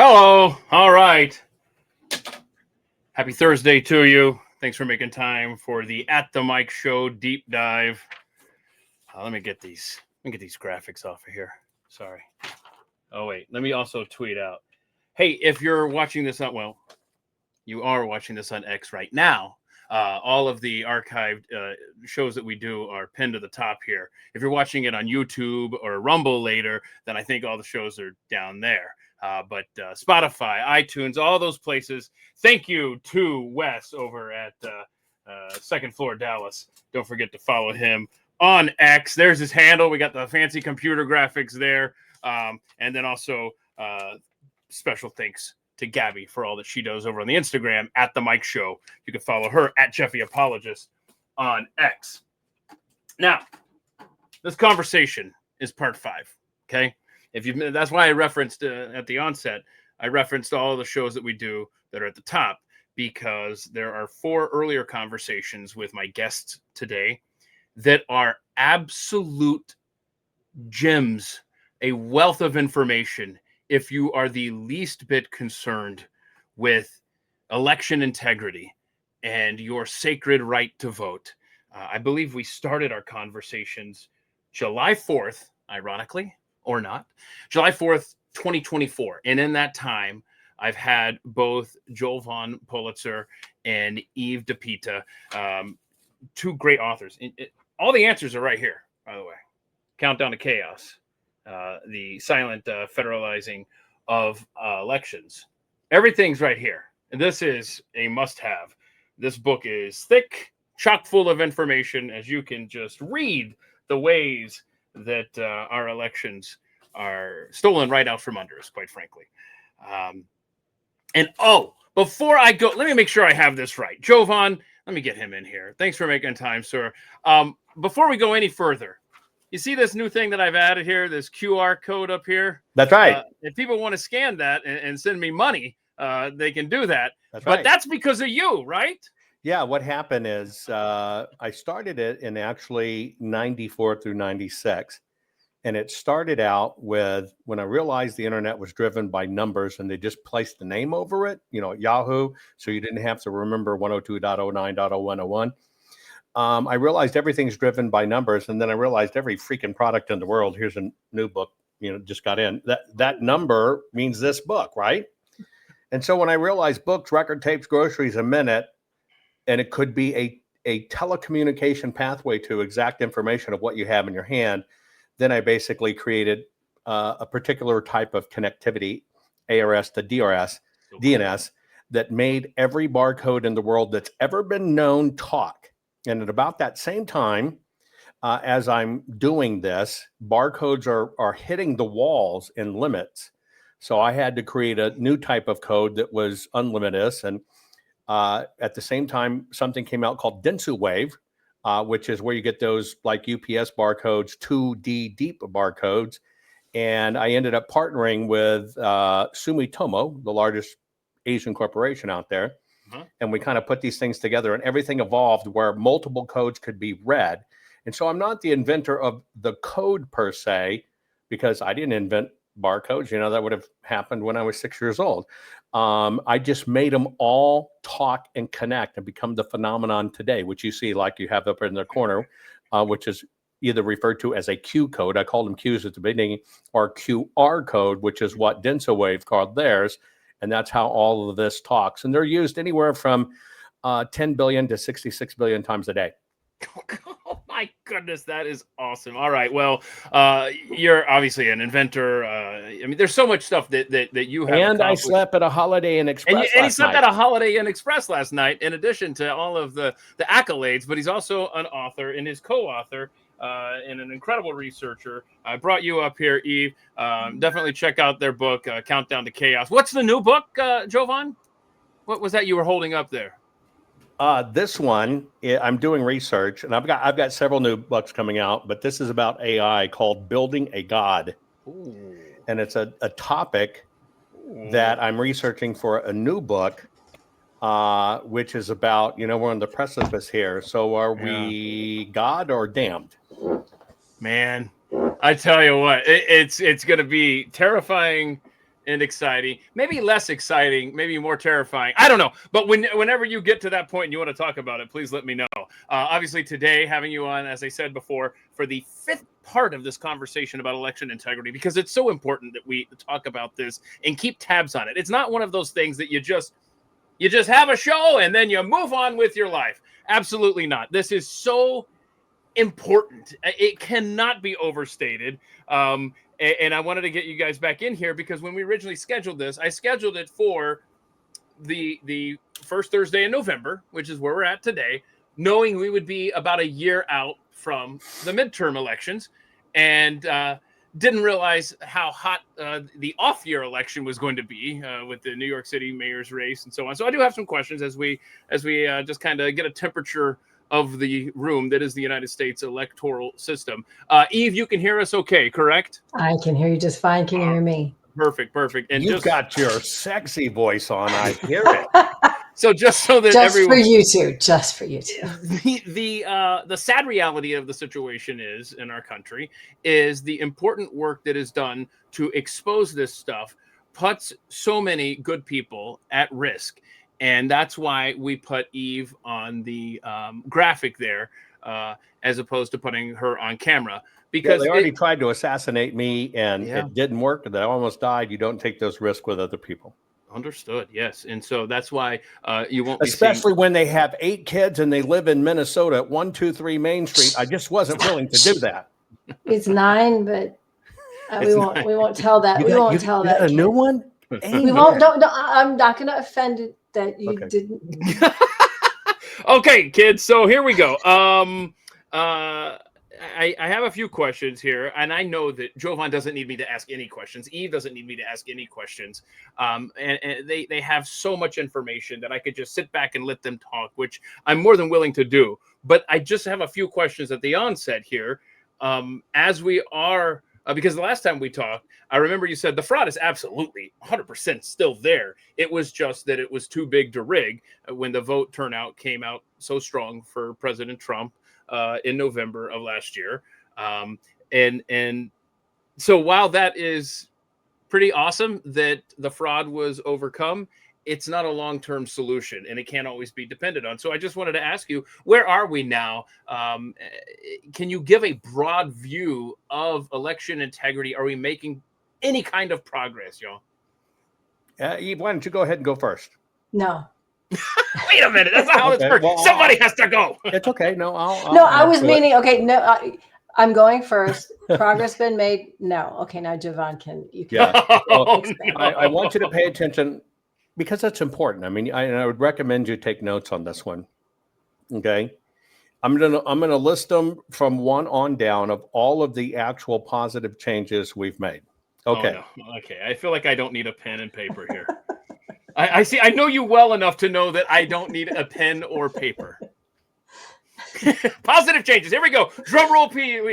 Hello. All right. Happy Thursday to you. Thanks for making time for the At the Mic Show deep dive. Let me get these graphics off of here. Sorry. Oh wait, let me also tweet out. Hey, if you're watching this on you are watching this on X right now. All of the archived shows that we do are pinned to the top here. If you're watching it on YouTube or Rumble later, then I think all the shows are down there. But Spotify, iTunes, all those places. Thank you to Wes over at Second Floor Dallas. Don't forget to follow him on X. There's his handle. We got the fancy computer graphics there. And then also special thanks to Gabby for all that she does over on the Instagram at the Mike Show. You can follow her at Jeffy Apologist on X. Now, this conversation is part 5. Okay. That's why I referenced at the onset, I referenced all the shows that we do that are at the top, because there are 4 earlier conversations with my guests today that are absolute gems, a wealth of information. If you are the least bit concerned with election integrity and your sacred right to vote, I believe we started our conversations July 4th, ironically, or not, July 4th, 2024. And in that time, I've had both Jovan Pulitzer and Eve DePita, 2 great authors. All the answers are right here, by the way. Countdown to Chaos, the silent federalizing of elections. Everything's right here. And this is a must-have. This book is thick, chock full of information, as you can just read the ways that our elections are stolen right out from under us, quite frankly. Before I go, let me make sure I have this right. Jovan, let me get him in here. Thanks for making time, sir. Before we go any further, you see this new thing that I've added here, this QR code up here? That's right. If people want to scan that and send me money, they can do that. That's right. But that's because of you, right? Yeah, what happened is I started it in actually 94 through 96. And it started out with when I realized the internet was driven by numbers and they just placed the name over it, at Yahoo. So you didn't have to remember 102.09.0101. I realized everything's driven by numbers. And then I realized every freaking product in the world, here's a new book, just got in. That number means this book, right? And so when I realized books, record tapes, groceries, a minute, and it could be a telecommunication pathway to exact information of what you have in your hand, then I basically created a particular type of connectivity, ARS to DRS, DNS, that made every barcode in the world that's ever been known talk. And at about that same time, as I'm doing this, barcodes are hitting the walls in limits. So I had to create a new type of code that was unlimited. And at the same time, something came out called Dentsu Wave, which is where you get those like UPS barcodes, 2D deep barcodes. And I ended up partnering with Sumitomo, the largest Asian corporation out there. Uh-huh. And we kind of put these things together and everything evolved where multiple codes could be read. And so I'm not the inventor of the code per se, because I didn't invent barcodes. That would have happened when I was 6 years old. I just made them all talk and connect and become the phenomenon today, which you see like you have up in the corner, which is either referred to as a Q code. I called them Qs at the beginning, or QR code, which is what Dentsu Wave called theirs. And that's how all of this talks. And they're used anywhere from 10 billion to 66 billion times a day. Oh my goodness, that is awesome. All right, well, you're obviously an inventor. There's so much stuff that you have. And I slept at a Holiday Inn Express. And he slept at a Holiday Inn Express last night, in addition to all of the accolades. But he's also an author and his co-author and an incredible researcher. I brought you up here, Eve. Definitely check out their book, Countdown to Chaos. What's the new book, Jovan? What was that you were holding up there? This one, I'm doing research, and I've got several new books coming out, but this is about AI called Building a God. Ooh. And it's a topic that I'm researching for a new book, which is about, we're on the precipice here. So are we God or damned? Man, I tell you what, it's going to be terrifying and exciting, maybe less exciting, maybe more terrifying. I don't know. But whenever you get to that point and you want to talk about it, please let me know. Obviously, today, having you on, as I said before, for the fifth part of this conversation about election integrity, because it's so important that we talk about this and keep tabs on it. It's not one of those things that you just have a show and then you move on with your life. Absolutely not. This is so important. It cannot be overstated. And I wanted to get you guys back in here because when we originally scheduled this, I scheduled it for the first Thursday in November, which is where we're at today, knowing we would be about a year out from the midterm elections, and didn't realize how hot the off-year election was going to be with the New York City mayor's race and so on. So I do have some questions as we just kind of get a temperature of the room that is the United States electoral system. Eve, you can hear us okay, correct? I can hear you just fine. Can you hear me? Perfect. And You've got your sexy voice on. I hear it. So just so that just everyone, just for you two. The sad reality of the situation is in our country is the important work that is done to expose this stuff puts so many good people at risk. And that's why we put Eve on the graphic there, as opposed to putting her on camera. Because they already tried to assassinate me, and Yeah. it didn't work. And I almost died. You don't take those risks with other people. Understood. Yes. And so that's why you won't Especially when they have 8 kids and they live in Minnesota at 123 Main Street. I just wasn't willing to do that. It's 9, but we won't tell that. We won't tell that. A new one? We won't. Don't, I'm not going to offend it that you didn't. Okay, kids. So here we go. I have a few questions here, and I know that Jovan doesn't need me to ask any questions. Eve doesn't need me to ask any questions. And they have so much information that I could just sit back and let them talk, which I'm more than willing to do. But I just have a few questions at the onset here, as we are. Because the last time we talked, I remember you said the fraud is absolutely 100% still there. It was just that it was too big to rig when the vote turnout came out so strong for President Trump in November of last year. And so while that is pretty awesome that the fraud was overcome, it's not a long-term solution, and it can't always be depended on. So I just wanted to ask you, where are we now? Can you give a broad view of election integrity? Are we making any kind of progress, y'all? Eve, why don't you go ahead and go first? No. Wait a minute. That's not how this works. Well, Somebody has to go. It's okay. No, I was meaning, okay, no, I'm going first. Progress been made? No. Okay, now Jovan you can. Yeah. Oh, no. I want you to pay attention because it's important. I mean, I would recommend you take notes on this one. Okay. I'm gonna list them from 1 on down of all of the actual positive changes we've made. Okay. Oh, no. Okay. I feel like I don't need a pen and paper here. I see. I know you well enough to know that I don't need a pen or paper. Positive changes. Here we go. Drum roll. There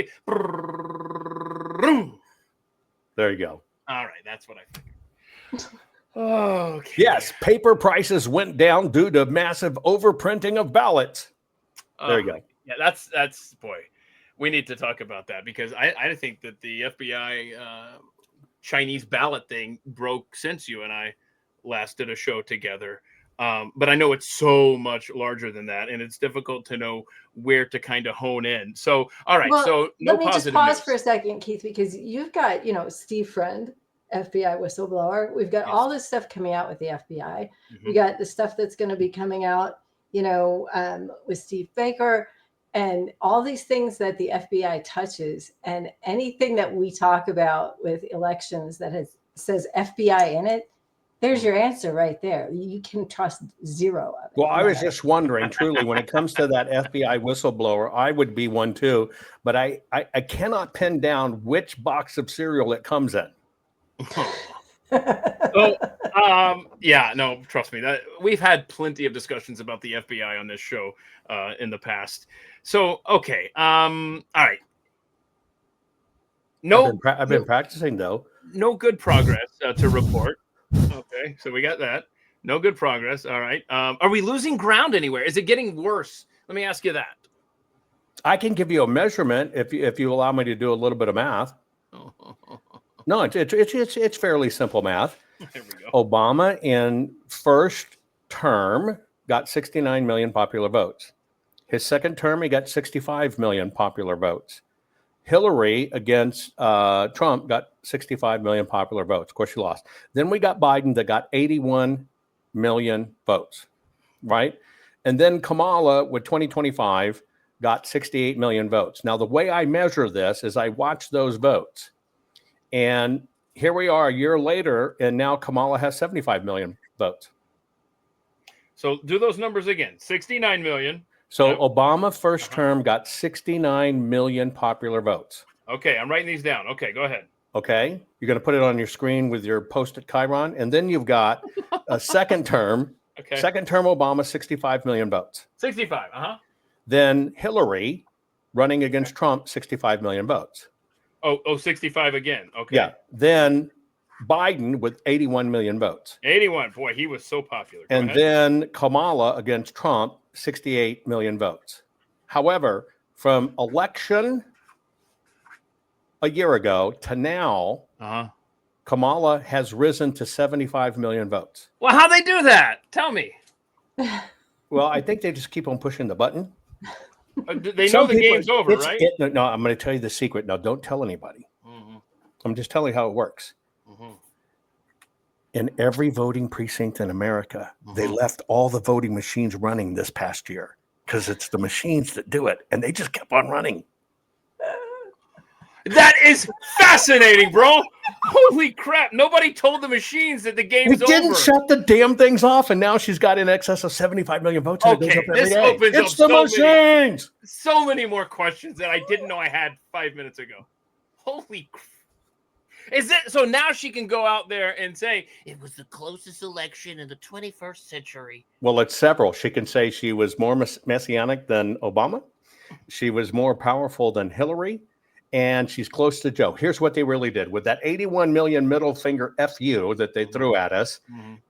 you go. All right. That's what I figured. Okay. Yes, paper prices went down due to massive overprinting of ballots. There you go. Yeah, that's boy. We need to talk about that because I think that the FBI Chinese ballot thing broke since you and I last did a show together. But I know it's so much larger than that, and it's difficult to know where to kind of hone in. So, all right. Well, so no let me just positive pause news. for a second, Keith, because you've got, Steve Friend, FBI whistleblower. We've got all this stuff coming out with the FBI. We got the stuff that's going to be coming out, with Steve Baker and all these things that the FBI touches, and anything that we talk about with elections that says FBI in it. There's your answer right there. You can trust zero of it. Well, I was just wondering, truly, when it comes to that FBI whistleblower, I would be one too, but I cannot pin which box of cereal it comes in. So, yeah, no, trust me. That we've had plenty of discussions about the FBI on this show in the past. So, okay, all right. No, I've been practicing though. No good progress to report. Okay, so we got that. No good progress. All right. Are we losing ground anywhere? Is it getting worse? Let me ask you that. I can give you a measurement if you allow me to do a little bit of math. No, it's fairly simple math. There we go. Obama in first term got 69 million popular votes. His second term, he got 65 million popular votes. Hillary against Trump got 65 million popular votes. Of course, she lost. Then we got Biden that got 81 million votes, right? And then Kamala with 2025 got 68 million votes. Now, the way I measure this is I watch those votes. And here we are a year later, and now Kamala has 75 million votes. So do those numbers again. 69 million. So Yep. Obama first term got 69 million popular votes. Okay, I'm writing these down. Okay, go ahead. Okay. You're going to put it on your screen with your post-it Chiron. And then you've got a second term. Okay. Second term Obama, 65 million votes. 65. Then Hillary running against Trump, 65 million votes. Oh, 65 again. Okay. Yeah. Then Biden with 81 million votes. 81. Boy, he was so popular. Go And ahead. then Kamala against Trump, 68 million votes. However, from election a year ago to now, Kamala has risen to 75 million votes. Well, how'd they do that? Tell me. Well, I think they just keep on pushing the button. They know the game's over, right? No, I'm going to tell you the secret. Now, don't tell anybody. I'm just telling you how it works. In every voting precinct in America, they left all the voting machines running this past year because it's the machines that do it. And they just kept on running. That is fascinating, bro. Holy crap. Nobody told the machines that the game's We didn't over. shut the damn things off. And now she's got in excess of 75 million votes. And it goes Okay, up every this day. opens up It's the machines. so many more questions that I didn't know I had 5 minutes ago. Holy crap. Is it so now she can go out there and say it was the closest election in the 21st century? Well, it's several. She can say she was more messianic than Obama. She was more powerful than Hillary. And she's close to Joe. Here's what they really did. With that 81 million middle finger FU that they threw at us,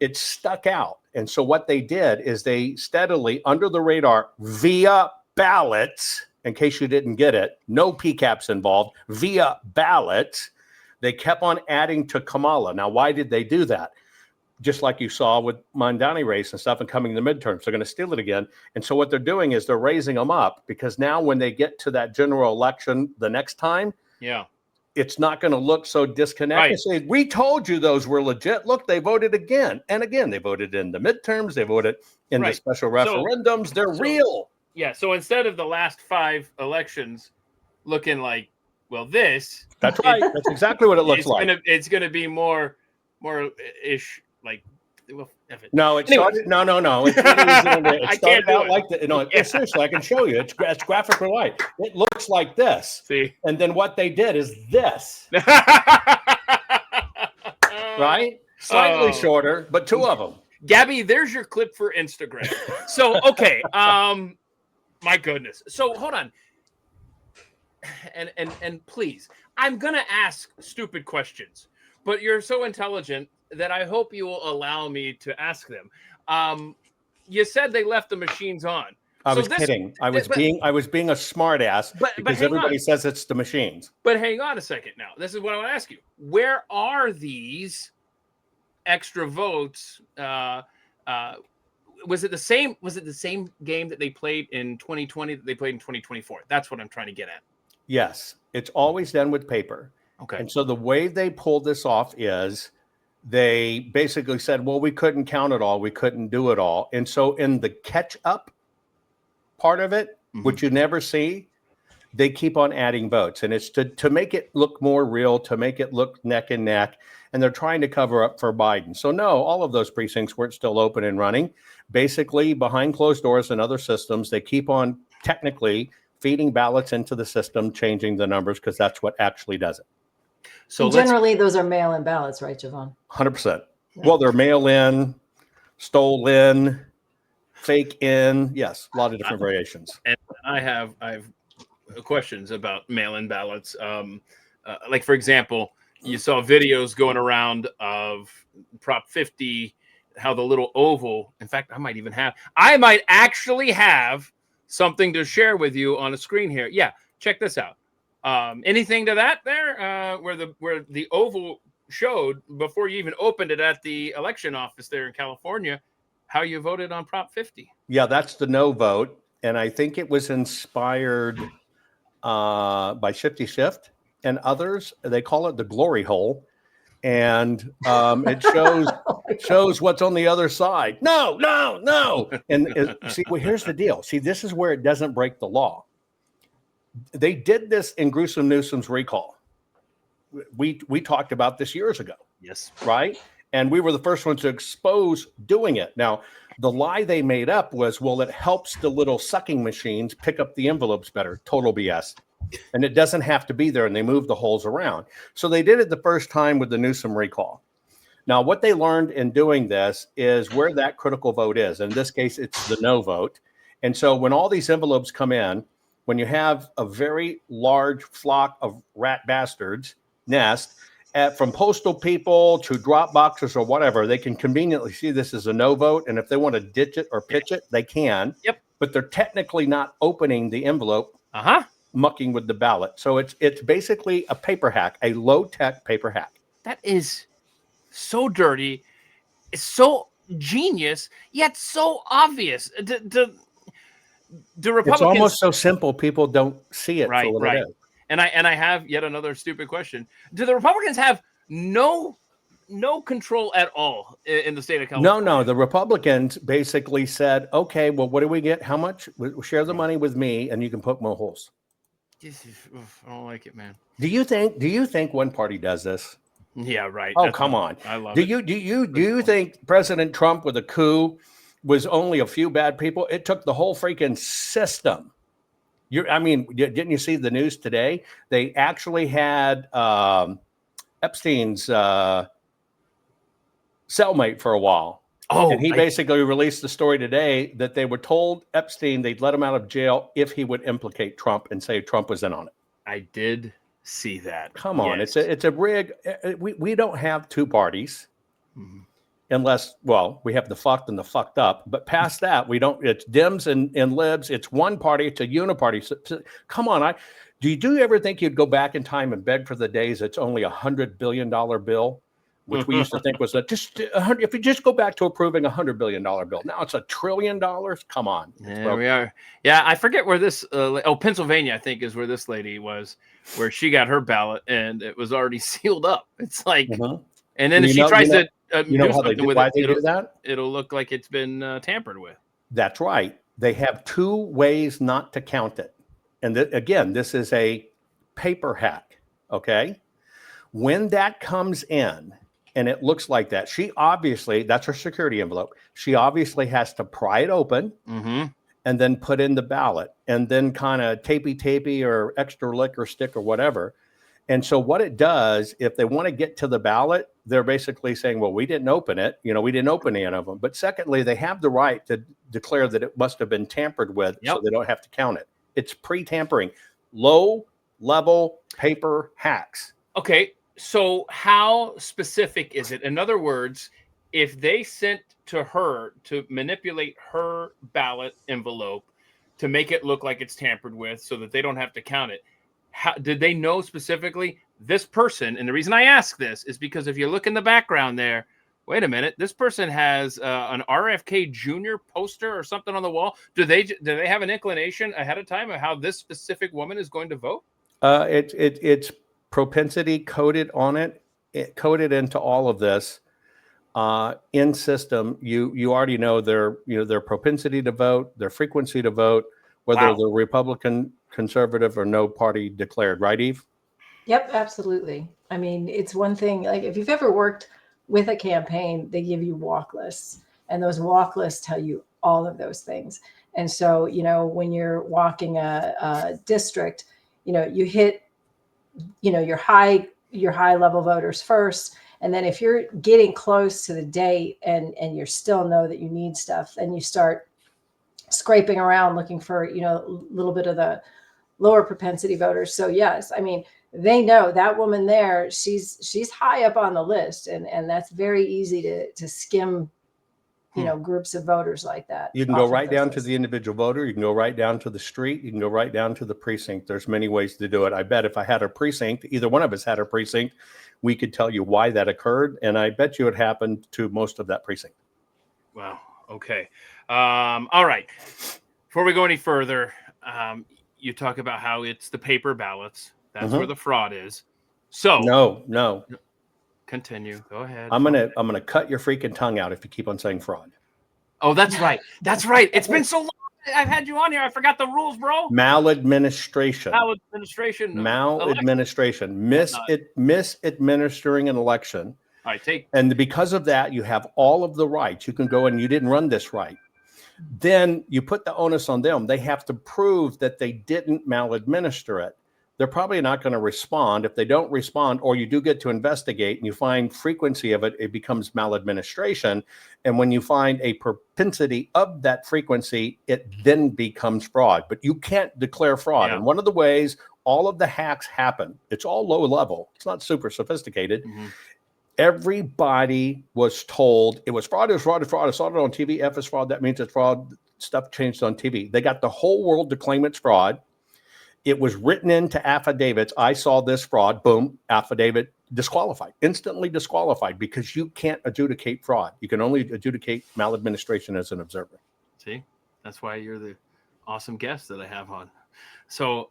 it stuck out. And so what they did is they steadily, under the radar, via ballots, in case you didn't get it, no PCAPs involved, via ballots, they kept on adding to Kamala. Now, why did they do that? Just like you saw with Mandani race and stuff and coming in the midterms, they're going to steal it again. And so what they're doing is they're raising them up because now when they get to that general election the next time, it's not going to look so disconnected. Right. Say, we told you those were legit. Look, they voted again and again. They voted in the midterms. They voted in the special referendums. They're real. Yeah. So instead of the last 5 elections looking like, well, this. That's right. That's exactly what it looks like. It's going to be more ish. Like, well, no, it started. No. It started out like that. No, seriously, I can show you. It's graphically light. It looks like this. See, and then what they did is this, right? Slightly shorter, but 2 of them. Gabby, there's your clip for Instagram. So, okay, my goodness. So, hold on, and please, I'm gonna ask stupid questions, but you're so intelligent that I hope you will allow me to ask them. You said they left the machines on. I was kidding. I was being a smart ass because everybody says it's the machines. But hang on a second now. This is what I want to ask you. Where are these extra votes? Was it the same game that they played in 2020 that they played in 2024? That's what I'm trying to get at. Yes. It's always done with paper. Okay. And so the way they pulled this off is they basically said, well, we couldn't count it all. We couldn't do it all. And so in the catch up part of it, which you never see, they keep on adding votes. And it's to make it look more real, to make it look neck and neck. And they're trying to cover up for Biden. So no, all of those precincts weren't still open and running. Basically, behind closed doors and other systems, they keep on technically feeding ballots into the system, changing the numbers, because that's what actually does it. So generally, those are mail-in ballots, right, Jovan? 100%. Well, they're mail-in, stolen, fake in. Yes, a lot of different variations. And I've questions about mail-in ballots. Like, for example, you saw videos going around of Prop 50, how the little oval. In fact, I might actually have something to share with you on a screen here. Yeah, check this out. Anything to that there, where the oval showed before you even opened it at the election office there in California how you voted on Prop 50. Yeah, that's the no vote. And I think it was inspired by Shifty Shift and others. They call it the glory hole. And it shows what's on the other side. No. And see, well, here's the deal. See, this is where it doesn't break the law. They did this in Gruesome Newsom's recall. We talked about this years ago. Yes. Right? And we were the first ones to expose doing it. Now, the lie they made up was, well, it helps the little sucking machines pick up the envelopes better. Total BS. And it doesn't have to be there, and they move the holes around. So they did it the first time with the Newsom recall. Now, what they learned in doing this is where that critical vote is. In this case, it's the no vote. And so when all these envelopes come in, when you have a very large flock of rat bastards nest, from postal people to drop boxes or whatever, they can conveniently see this as a no vote. And if they want to ditch it or pitch it, they can. Yep. But they're technically not opening the envelope, mucking with the ballot. So it's basically a paper hack, a low-tech paper hack. That is so dirty. It's so genius, yet so obvious. The Republicans, it's almost so simple people don't see it for what it is. And I have yet another stupid question. Do the Republicans have no control at all in the state of California? No. The Republicans basically said, okay, well, what do we get? How much? Share the money with me, and you can put more holes. I don't like it, man. Do you think one party does this? Yeah, right. Oh, come on. I love it. Do you think President Trump with a coup was only a few bad people? It took the whole freaking system. Didn't you see the news today? They actually had Epstein's cellmate for a while. Oh, and he basically released the story today that they were told Epstein they'd let him out of jail if he would implicate Trump and say Trump was in on it. I did see that. Come on, yes. It's a rig. We don't have two parties. Mm-hmm. Unless, well, we have the fucked and the fucked up. But past that, we don't. It's Dems and Libs. It's one party. It's a uniparty. So, come on. Do you ever think you'd go back in time and beg for the days it's only $100 billion bill, which we used to think was if you just go back to approving $100 billion bill. Now it's $1 trillion. Come on. Yeah, we are. Yeah, I forget where this. Pennsylvania, I think, is where this lady was, where she got her ballot and it was already sealed up. It's like, and then if she tries to. You know how they do, why they do that? It'll look like it's been tampered with. That's right. They have two ways not to count it. And again, this is a paper hack. Okay. When that comes in and it looks like that, that's her security envelope. She obviously has to pry it open and then put in the ballot and then kind of tapey or extra liquor stick or whatever. And so what it does, if they want to get to the ballot, they're basically saying, well, we didn't open it. We didn't open any of them. But secondly, they have the right to declare that it must have been tampered with so they don't have to count it. It's pre-tampering. Low-level paper hacks. Okay, so how specific is it? In other words, if they sent to her to manipulate her ballot envelope to make it look like it's tampered with so that they don't have to count it, how did they know specifically this person? And the reason I ask this is because if you look in the background there, wait a minute, this person has an RFK Jr. poster or something on the wall. Do they have an inclination ahead of time of how this specific woman is going to vote? It's propensity coded on it. It coded into all of this in system. You already know their propensity to vote, their frequency to vote, whether they're Republican, conservative, or no party declared, right, Eve? Yep, absolutely. I mean, it's one thing, like if you've ever worked with a campaign, they give you walk lists, and those walk lists tell you all of those things. And so, when you're walking a district, you hit, your high level voters first. And then if you're getting close to the date and you still know that you need stuff, then you start scraping around looking for, a little bit of the lower propensity voters. So yes, I mean, they know that woman there, she's high up on the list, and that's very easy to skim groups of voters like that. You can go right down to the individual voter. You can go right down to the street. You can go right down to the precinct. There's many ways to do it. I bet if I had a precinct, either one of us had a precinct, we could tell you why that occurred. And I bet you it happened to most of that precinct. Wow. Okay. All right. Before we go any further, you talk about how it's the paper ballots. That's where the fraud is. So no. Continue. Go ahead. I'm gonna cut your freaking tongue out if you keep on saying fraud. Oh, that's right. That's right. It's been so long. I've had you on here. I forgot the rules, bro. Maladministration. Maladministration. Misadministering an election. All right, and because of that, you have all of the rights. You can go and you didn't run this right. Then you put the onus on them. They have to prove that they didn't maladminister it. They're probably not going to respond. If they don't respond, or you do get to investigate and you find frequency of it, it becomes maladministration. And when you find a propensity of that frequency, it then becomes fraud. But you can't declare fraud. And one of the ways all of the hacks happen, it's all low level. It's not super sophisticated. Everybody was told it was fraud, it was fraud, it's fraud. I saw it on TV. F is fraud. That means it's fraud. Stuff changed on TV. They got the whole world to claim it's fraud. It was written into affidavits. I saw this fraud. Boom. Affidavit disqualified. Instantly disqualified, because you can't adjudicate fraud. You can only adjudicate maladministration as an observer. See, that's why you're the awesome guest that I have on. So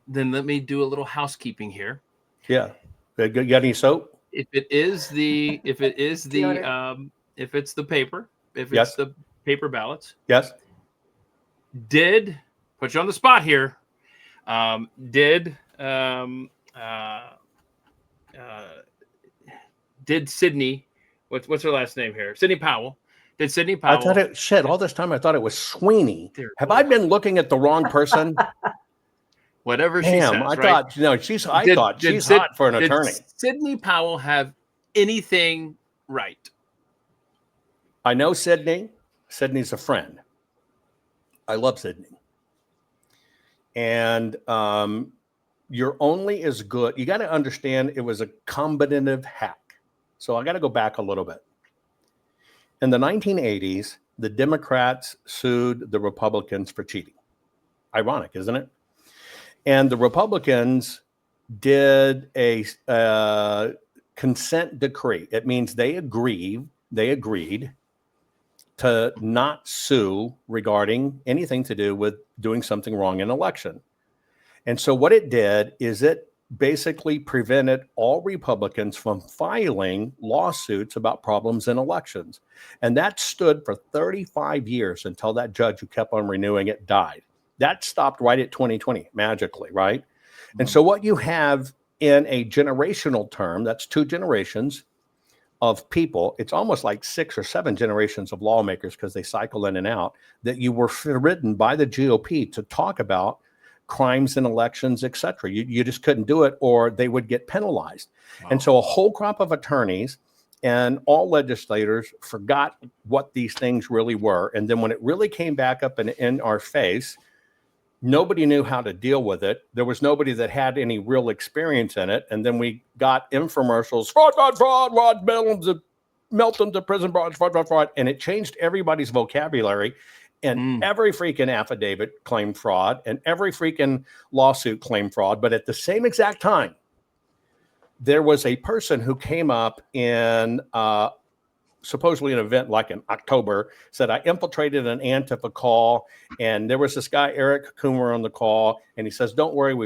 then let me do a little housekeeping here. Yeah. You got any soap? If it's the paper, if it's the paper ballots. Yes. Did put you on the spot here. Did Sydney, what's her last name here? Sidney Powell. Did Sidney Powell? I thought all this time I thought it was Sweeney. Have I been looking at the wrong person? Whatever she says, I thought she's hot for an attorney. Did Sidney Powell have anything right? I know Sydney. Sydney's a friend. I love Sydney. And you're only as good. You got to understand it was a combinative hack. So I got to go back a little bit. In the 1980s, the Democrats sued the Republicans for cheating. Ironic, isn't it? And the Republicans did a consent decree. It means they agreed to not sue regarding anything to do with doing something wrong in an election. And so what it did is it basically prevented all Republicans from filing lawsuits about problems in elections. And that stood for 35 years until that judge who kept on renewing it died. That stopped right at 2020, magically, right? And so what you have in a generational term, that's 2 generations of people, it's almost like 6 or 7 generations of lawmakers, because they cycle in and out, that you were forbidden by the GOP to talk about crimes in elections, et cetera. You just couldn't do it, or they would get penalized. Wow. And so a whole crop of attorneys and all legislators forgot what these things really were. And then when it really came back up and in our face, nobody knew how to deal with it. There was nobody that had any real experience in it. And then we got infomercials, fraud, melt them to prison, fraud. And it changed everybody's vocabulary. And every freaking affidavit claimed fraud, and every freaking lawsuit claimed fraud. But at the same exact time, there was a person who came up in supposedly an event like in October, said, I infiltrated an Antifa call, and there was this guy, Eric Coomer, on the call, and he says, don't worry,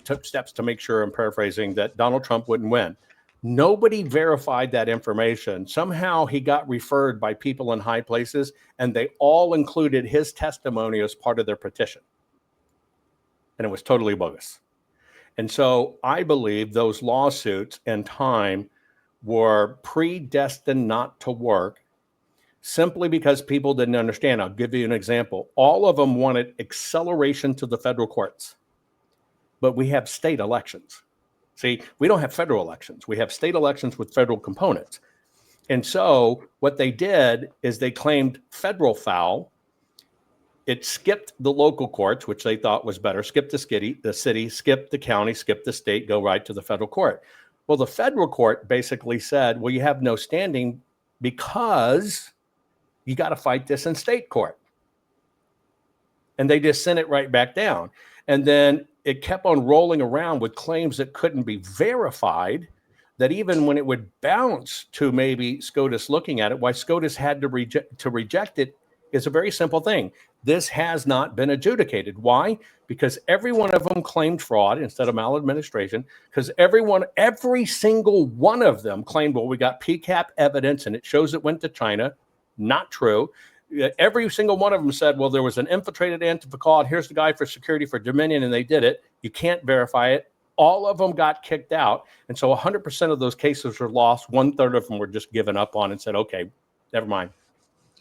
took steps to make sure, I'm paraphrasing, that Donald Trump wouldn't win. Nobody verified that information. Somehow he got referred by people in high places, and they all included his testimony as part of their petition. And it was totally bogus. And so I believe those lawsuits and time were predestined not to work simply because people didn't understand. I'll give you an example. All of them wanted acceleration to the federal courts, but we have state elections. See, we don't have federal elections. We have state elections with federal components. And so what they did is they claimed federal foul. It skipped the local courts, which they thought was better, skipped the city, skipped the county, skipped the state, go right to the federal court. Well, the federal court basically said, well, you have no standing because you got to fight this in state court. And they just sent it right back down. And then it kept on rolling around with claims that couldn't be verified, that even when it would bounce to maybe SCOTUS looking at it, why SCOTUS had to reject it is a very simple thing. This has not been adjudicated. Why? Because every one of them claimed fraud instead of maladministration, because every single one of them claimed, well, we got PCAP evidence and it shows it went to China. Not true. Every single one of them said, well, there was an infiltrated Antifa call. Here's the guy for security for Dominion, and they did it. You can't verify it. All of them got kicked out. And so 100% of those cases were lost. 1/3 of them were just given up on and said, okay, never mind.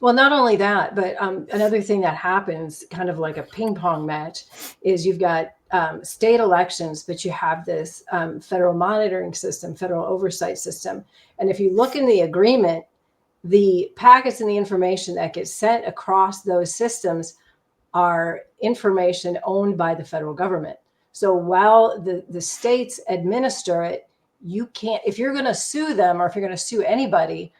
Well, not only that, but another thing that happens, kind of like a ping pong match, is you've got state elections, but you have this federal monitoring system, federal oversight system. And if you look in the agreement, the packets and the information that gets sent across those systems are information owned by the federal government. So while the states administer it, you can't, if you're going to sue them or if you're going to sue anybody,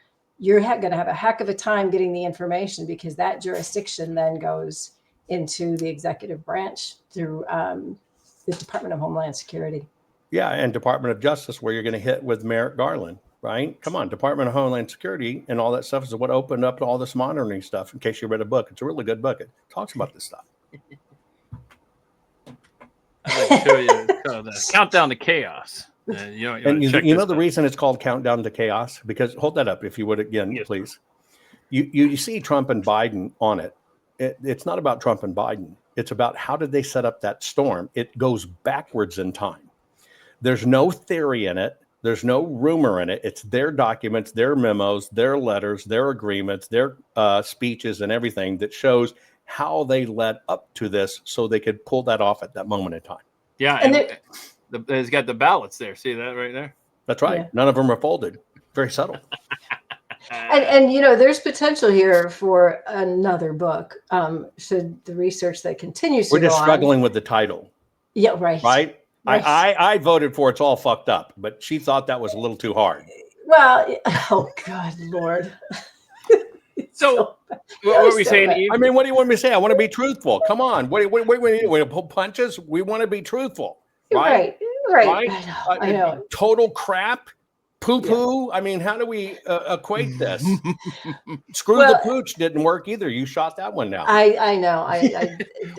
you're going to have a heck of a time getting the information, because that jurisdiction then goes into the executive branch through the Department of Homeland Security. Yeah, and Department of Justice, where you're going to hit with Merrick Garland, right? Come on, Department of Homeland Security and all that stuff is what opened up to all this monitoring stuff. In case you read a book, it's a really good book. It talks about this stuff. I'd like to show you the Countdown to Chaos. You know the reason it's called Countdown to Chaos? Because, hold that up if you would again, yes, please. You see Trump and Biden on it. It's not about Trump and Biden. It's about how did they set up that storm. It goes backwards in time. There's no theory in it. There's no rumor in it. It's their documents, their memos, their letters, their agreements, their speeches and everything that shows how they led up to this so they could pull that off at that moment in time. Yeah, and it's got the ballots there. See that right there? That's right. Yeah. None of them are folded. Very subtle. And there's potential here for another book. Should the research that continues to We're just struggling with the title. Yeah, right. Right? I voted for It's All Fucked Up, but she thought that was a little too hard. Well, oh, God, Lord. So what were we saying, Eve? I mean, what do you want me to say? I want to be truthful. Come on. What we pull punches? We want to be truthful. Right. I know. Total crap. Poo-poo. Yeah. I mean, how do we equate this? Screw the pooch didn't work either. You shot that one down. I know.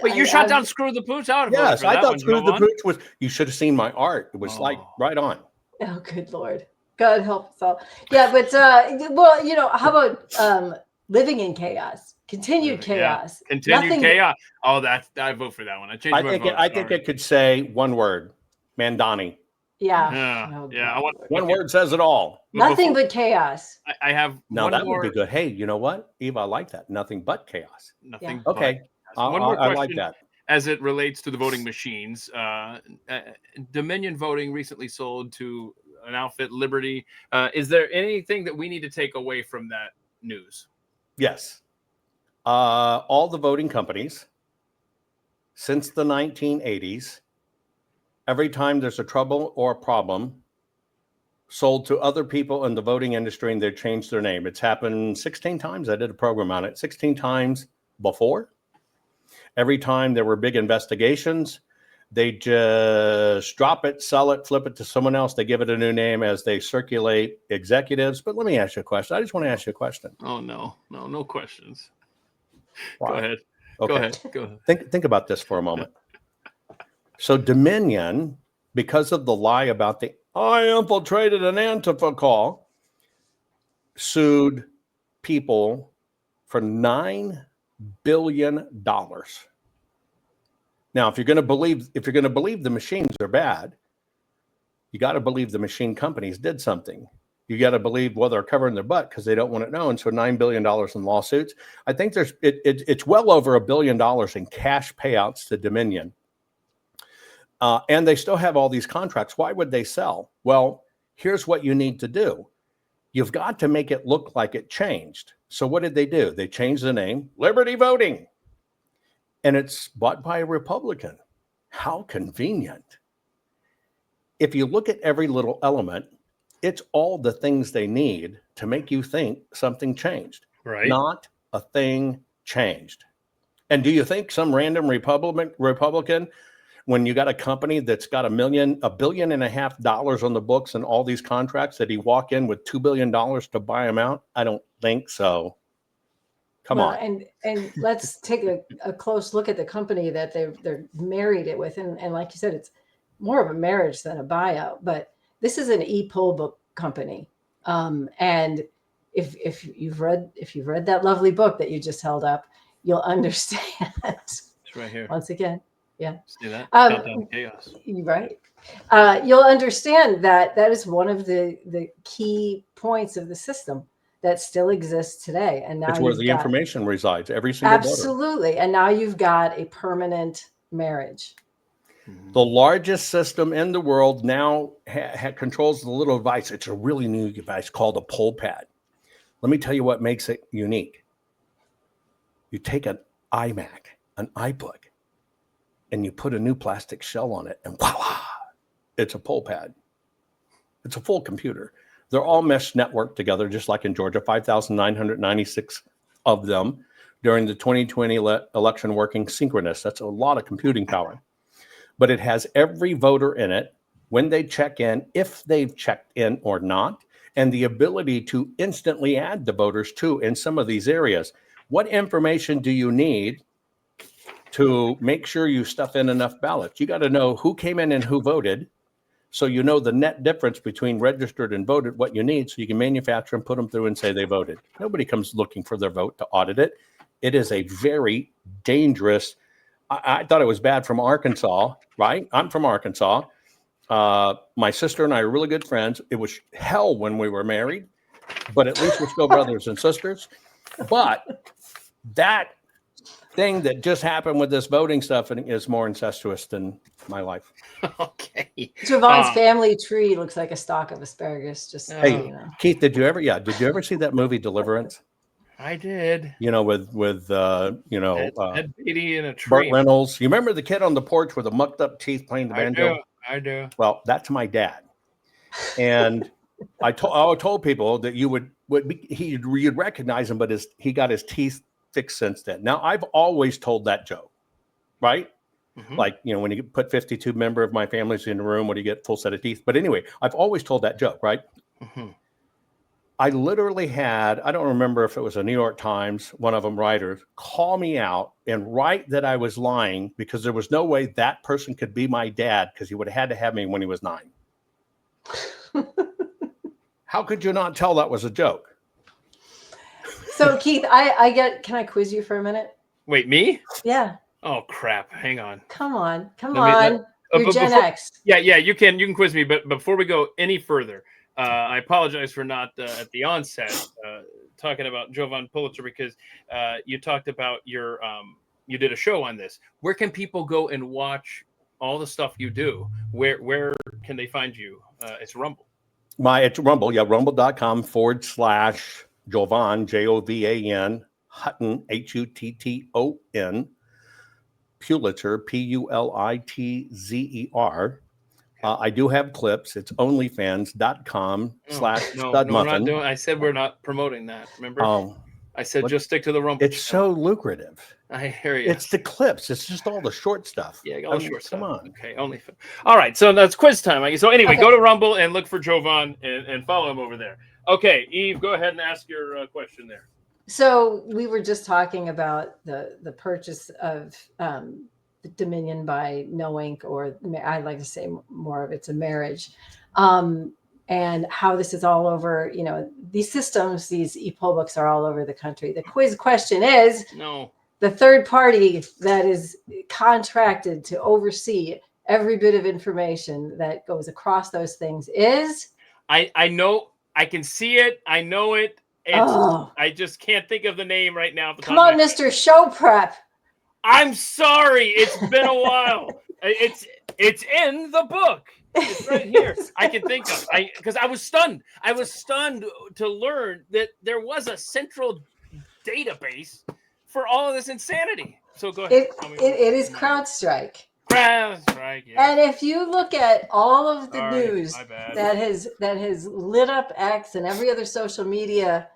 Wait, you shot down Screw the Pooch out of it? Yes, I thought Screw the Pooch was. You should have seen my art. It was like right on. Oh, good Lord. God help us all. Yeah, but how about living in chaos? Continued chaos. Yeah. Continued chaos. Oh, I vote for that one. I think it could say one word: Mandani. Yeah. One word says it all. Nothing but chaos. I have that would be good. Hey, you know what, Eve? I like that. Nothing but chaos. Nothing. Yeah. Okay. One more question, I like that. As it relates to the voting machines, Dominion voting recently sold to an outfit, Liberty. Is there anything that we need to take away from that news? Yes. All the voting companies since the 1980s. Every time there's a trouble or a problem, sold to other people in the voting industry, and they changed their name. It's happened 16 times. I did a program on it. 16 times before. Every time there were big investigations, they just drop it, sell it, flip it to someone else. They give it a new name as they circulate executives. But let me ask you a question. I just want to ask you a question. Oh, no questions. Wow. Go ahead. Okay. Go ahead. Think about this for a moment. So Dominion, because of the lie about I infiltrated an Antifa call, sued people for $9 billion. Now, if you're going to believe the machines are bad, you got to believe the machine companies did something. You got to believe, well, they're covering their butt because they don't want it known. So $9 billion in lawsuits. I think it's well over $1 billion in cash payouts to Dominion. And they still have all these contracts. Why would they sell? Well, here's what you need to do. You've got to make it look like it changed. So what did they do? They changed the name, Liberty Voting. And it's bought by a Republican. How convenient. If you look at every little element, It's all the things they need to make you think something changed. Right. Not a thing changed. And do you think some random Republican, when you got a company that's got $1.5 billion on the books and all these contracts, that he walk in with $2 billion to buy them out? I don't think so. Come on. And let's take a close look at the company that they're married it with. And like you said, it's more of a marriage than a buyout, but this is an e-poll book company. And if you've read that lovely book that you just held up, you'll understand. It's right here. Once again. Yeah. See that? Countdown to chaos. Right. You'll understand that is one of the key points of the system that still exists today. And now it's where the information resides, every single absolutely voter. And now you've got a permanent marriage. The largest system in the world now controls the little device. It's a really new device called a poll pad. Let me tell you what makes it unique. You take an iMac, an iBook, and you put a new plastic shell on it, and voila, it's a poll pad. It's a full computer. They're all mesh networked together, just like in Georgia, 5,996 of them during the 2020 election working synchronous. That's a lot of computing power. But it has every voter in it, when they check in, if they've checked in or not, and the ability to instantly add the voters too in some of these areas. What information do you need to make sure you stuff in enough ballots? You got to know who came in and who voted, so you know the net difference between registered and voted, what you need, so you can manufacture and put them through and say they voted. Nobody comes looking for their vote to audit it. It is a very dangerous. I thought it was bad from Arkansas, right? I'm from Arkansas. My sister and I are really good friends. It was hell when we were married, but at least we're still brothers and sisters. But that thing that just happened with this voting stuff is more incestuous than my life. Okay. Jovan's family tree looks like a stalk of asparagus. Just hey, you know. Keith, did you ever see that movie Deliverance? I did. You know, with Ed Beatty in a tree. Burt Reynolds. You remember the kid on the porch with the mucked up teeth playing the banjo? I do. Well, that's my dad. And I told people that you'd recognize him, but he got his teeth fixed since then. Now, I've always told that joke, right? Mm-hmm. Like, you know, when you put 52 member of my family's in the room, when you get full set of teeth. But anyway, I've always told that joke, right? Mm-hmm. I literally had, I don't remember if it was a New York Times, one of them writers, call me out and write that I was lying because there was no way that person could be my dad because he would have had to have me when he was 9. How could you not tell that was a joke? So Keith, can I quiz you for a minute? Wait, me? Yeah. Oh crap! Hang on. Come on. You're Gen X. Yeah, you can quiz me, but before we go any further, I apologize for not at the onset talking about Jovan Pulitzer because you talked about you did a show on this. Where can people go and watch all the stuff you do? Where can they find you? It's Rumble. It's Rumble, yeah, rumble.com/Jovan, Jovan, Hutton, Hutton, Pulitzer, Pulitzer. I do have clips. It's onlyfans.com/studmuffin. No, I said we're not promoting that. Remember? I said just stick to the Rumble. It's so lucrative. I hear you. It's the clips. It's just all the short stuff. Yeah, all the short stuff. Come on. Okay, OnlyFans. All right, so that's quiz time. So anyway, Go to Rumble and look for Jovan and follow him over there. Okay, Eve, go ahead and ask your question there. So we were just talking about the purchase of Dominion by No Ink, or I like to say more of it's a marriage, and how this is all over. You know, these systems, these e-poll books are all over the country. The quiz question is: the third party that is contracted to oversee every bit of information that goes across those things is? I know. I can see it. I know it. I just can't think of the name right now. Come on, Mr. Show Prep. I'm sorry. It's been a while. It's in the book. It's right here. I can think of because I was stunned. I was stunned to learn that there was a central database for all of this insanity. So go ahead. It is CrowdStrike. CrowdStrike. Yeah. And if you look at all of the Sorry, news my bad. that has lit up X and every other social media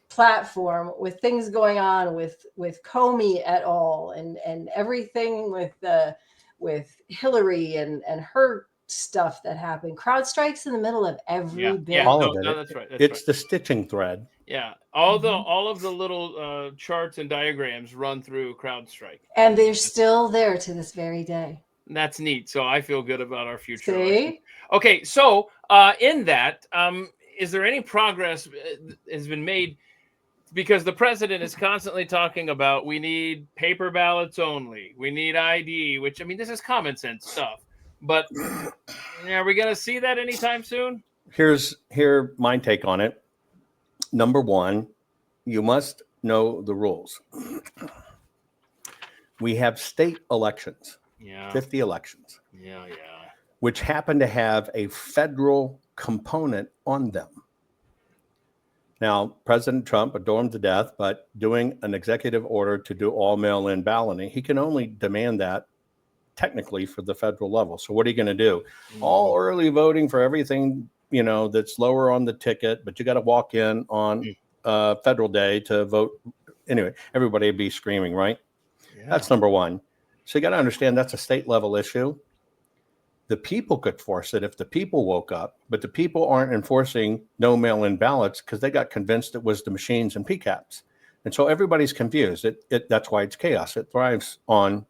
platform with things going on with Comey et al. and everything with Hillary and her stuff that happened. CrowdStrike's in the middle of every bit. Yeah, All no, of it. no, that's right. That's It's right. the stitching thread. Yeah, all of the little charts and diagrams run through CrowdStrike, And they're still there to this very day. That's neat. So I feel good about our future. See? Okay, so in that, is there any progress has been made? Because the president is constantly talking about we need paper ballots only, we need ID, which I mean this is common sense stuff. But are we going to see that anytime soon? Here's my take on it. Number one, you must know the rules. We have state elections, 50 elections, which happen to have a federal component on them. Now, President Trump adore him to death, but doing an executive order to do all mail-in balloting, he can only demand that technically for the federal level. So what are you going to do? All early voting for everything, that's lower on the ticket, but you got to walk in on federal day to vote. Anyway, everybody would be screaming, right? Yeah. That's number one. So you got to understand that's a state level issue. The people could force it if the people woke up, but the people aren't enforcing no mail-in ballots because they got convinced it was the machines and PCAPs. And so everybody's confused. That's why it's chaos. It thrives on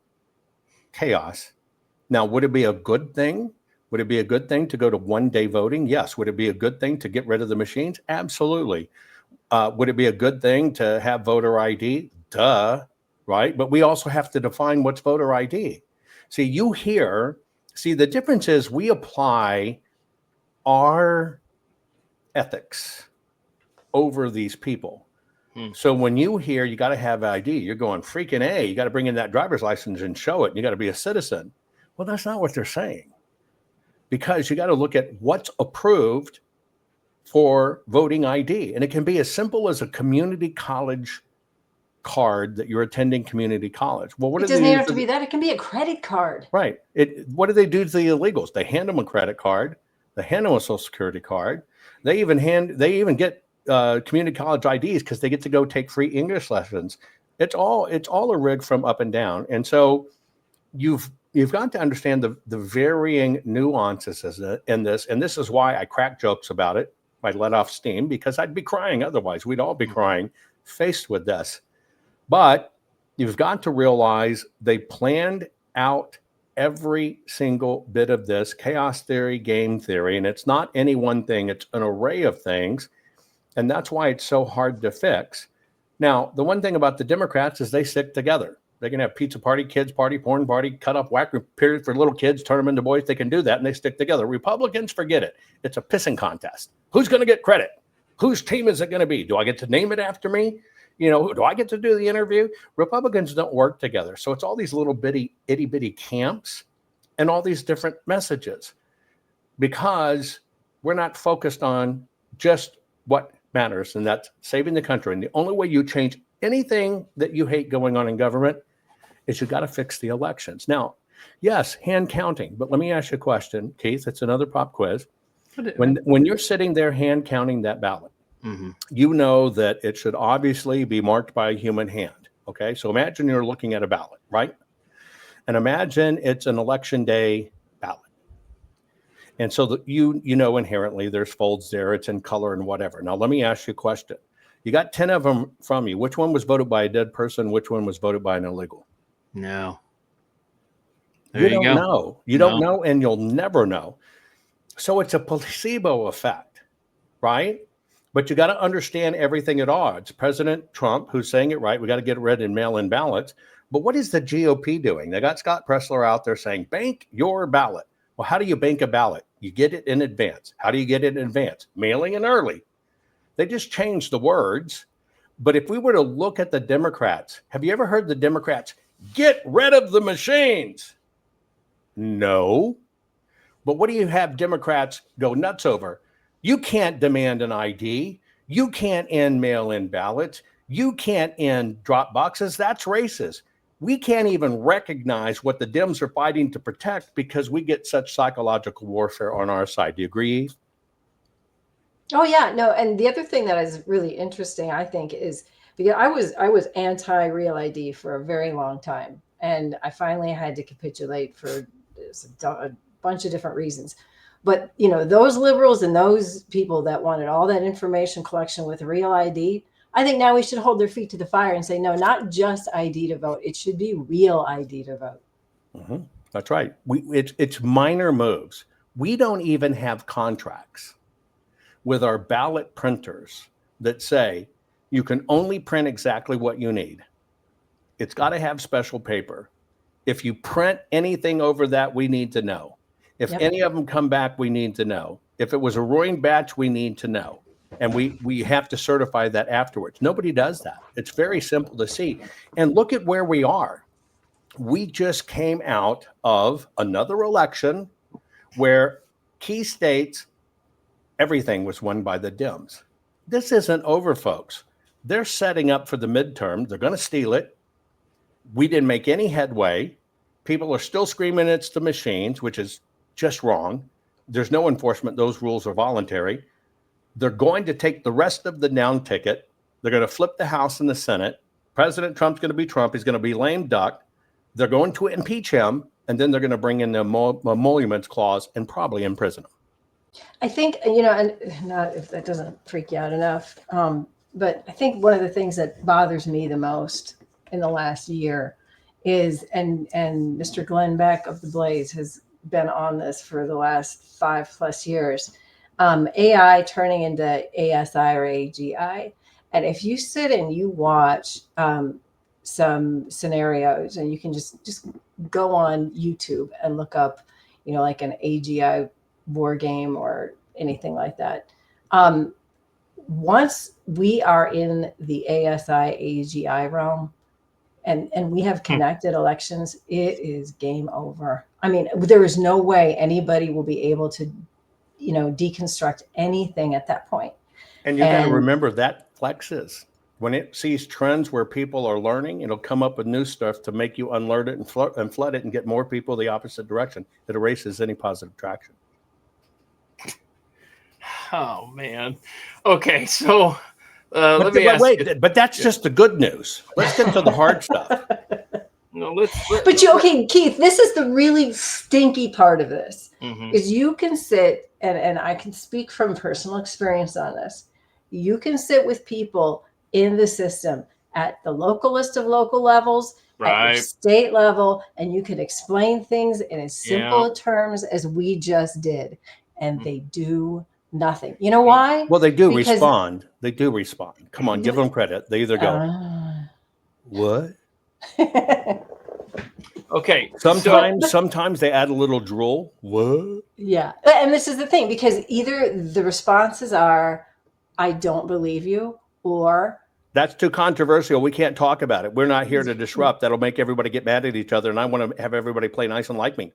chaos. Now, would it be a good thing? Would it be a good thing to go to one-day voting? Yes. Would it be a good thing to get rid of the machines? Absolutely. Would it be a good thing to have voter ID? Duh, right? But we also have to define what's voter ID. See, the difference is we apply our ethics over these people. So when you hear you got to have ID, you're going freaking A, you got to bring in that driver's license and show it. And you got to be a citizen. Well, that's not what they're saying, because you got to look at what's approved for voting ID. And it can be as simple as a community college card that you're attending community college. Well, what it doesn't have to be that. It can be a credit card. Right. What do they do to the illegals? They hand them a credit card. They hand them a social security card. They even get community college IDs because they get to go take free English lessons. It's all a rig from up and down. And so you've got to understand the varying nuances in this. And this is why I crack jokes about it. I let off steam because I'd be crying otherwise. We'd all be crying faced with this. But you've got to realize they planned out every single bit of this chaos theory, game theory, and it's not any one thing. It's an array of things, and that's why it's so hard to fix. Now, the one thing about the Democrats is they stick together. They can have pizza party, kids party, porn party, cut up whack period for little kids, turn them into boys. They can do that, and they stick together. Republicans, forget it. It's a pissing contest. Who's going to get credit? Whose team is it going to be? Do I get to name it after me? Do I get to do the interview? Republicans don't work together. So it's all these little itty bitty camps and all these different messages, because we're not focused on just what matters, and that's saving the country. And the only way you change anything that you hate going on in government is you got to fix the elections. Now, yes, hand counting, but let me ask you a question, Keith. It's another pop quiz. When you're sitting there hand counting that ballot, you know that it should obviously be marked by a human hand. Okay, so imagine you're looking at a ballot, right? And imagine it's an election day ballot. And so you know inherently there's folds there, it's in color and whatever. Now, let me ask you a question. You got 10 of them from you. Which one was voted by a dead person? Which one was voted by an illegal? No. You don't know. You don't know, and you'll never know. So it's a placebo effect, right? But you got to understand everything at odds. President Trump, who's saying it right, we got to get rid of mail-in ballots. But what is the GOP doing? They got Scott Pressler out there saying, bank your ballot. Well, how do you bank a ballot? You get it in advance. How do you get it in advance? Mailing in early. They just changed the words. But if we were to look at the Democrats, have you ever heard the Democrats get rid of the machines? No. But what do you have Democrats go nuts over? You can't demand an ID. You can't end mail-in ballots. You can't end drop boxes. That's racist. We can't even recognize what the Dems are fighting to protect because we get such psychological warfare on our side. Do you agree, Eve? Oh yeah, no. And the other thing that is really interesting, I think, is because I was anti Real ID for a very long time, and I finally had to capitulate for a bunch of different reasons. But you know, those liberals and those people that wanted all that information collection with Real ID, I think now we should hold their feet to the fire and say, no, not just ID to vote; it should be real ID to vote. Mm-hmm. That's right. It's minor moves. We don't even have contracts with our ballot printers that say you can only print exactly what you need. It's got to have special paper. If you print anything over that, we need to know. If any of them come back, we need to know. If it was a roaring batch, we need to know. And we have to certify that afterwards. Nobody does that. It's very simple to see. And look at where we are. We just came out of another election where key states, everything was won by the Dems. This isn't over, folks. They're setting up for the midterm. They're going to steal it. We didn't make any headway. People are still screaming it's the machines, which is just wrong. There's no enforcement. Those rules are voluntary. They're going to take the rest of the down ticket. They're going to flip the House and the Senate. President Trump's going to be Trump. He's going to be lame duck. They're going to impeach him, and then they're going to bring in the emoluments clause and probably imprison him. I think, you know, and not if that doesn't freak you out enough, but I think one of the things that bothers me the most in the last year is, and Mr. Glenn Beck of the Blaze has been on this for the last 5+ years, AI turning into ASI or AGI. And if you sit and you watch some scenarios, and you can just go on YouTube and look up, you know, like an AGI war game or anything like that. Once we are in the ASI AGI realm and we have connected elections, it is game over. I mean, there is no way anybody will be able to, you know, deconstruct anything at that point. And you got to remember that flexes. When it sees trends where people are learning, it'll come up with new stuff to make you unlearn it and flood it and get more people the opposite direction. It erases any positive traction. Oh man. Okay, so let me ask. Wait, but that's just the good news. Let's get to the hard stuff. No, but okay, Keith, this is the really stinky part of this. Is you can sit and I can speak from personal experience on this. You can sit with people in the system at the localist of local levels, at your state level, and you can explain things in as simple terms as we just did, and they do nothing. You know why? Well, they do respond. They do respond. Come on, give them credit. They either go, what? Okay. Sometimes they add a little drool. What? Yeah. And this is the thing, because either the responses are, I don't believe you, or that's too controversial. We can't talk about it. We're not here to disrupt. That'll make everybody get mad at each other. And I want to have everybody play nice and like me.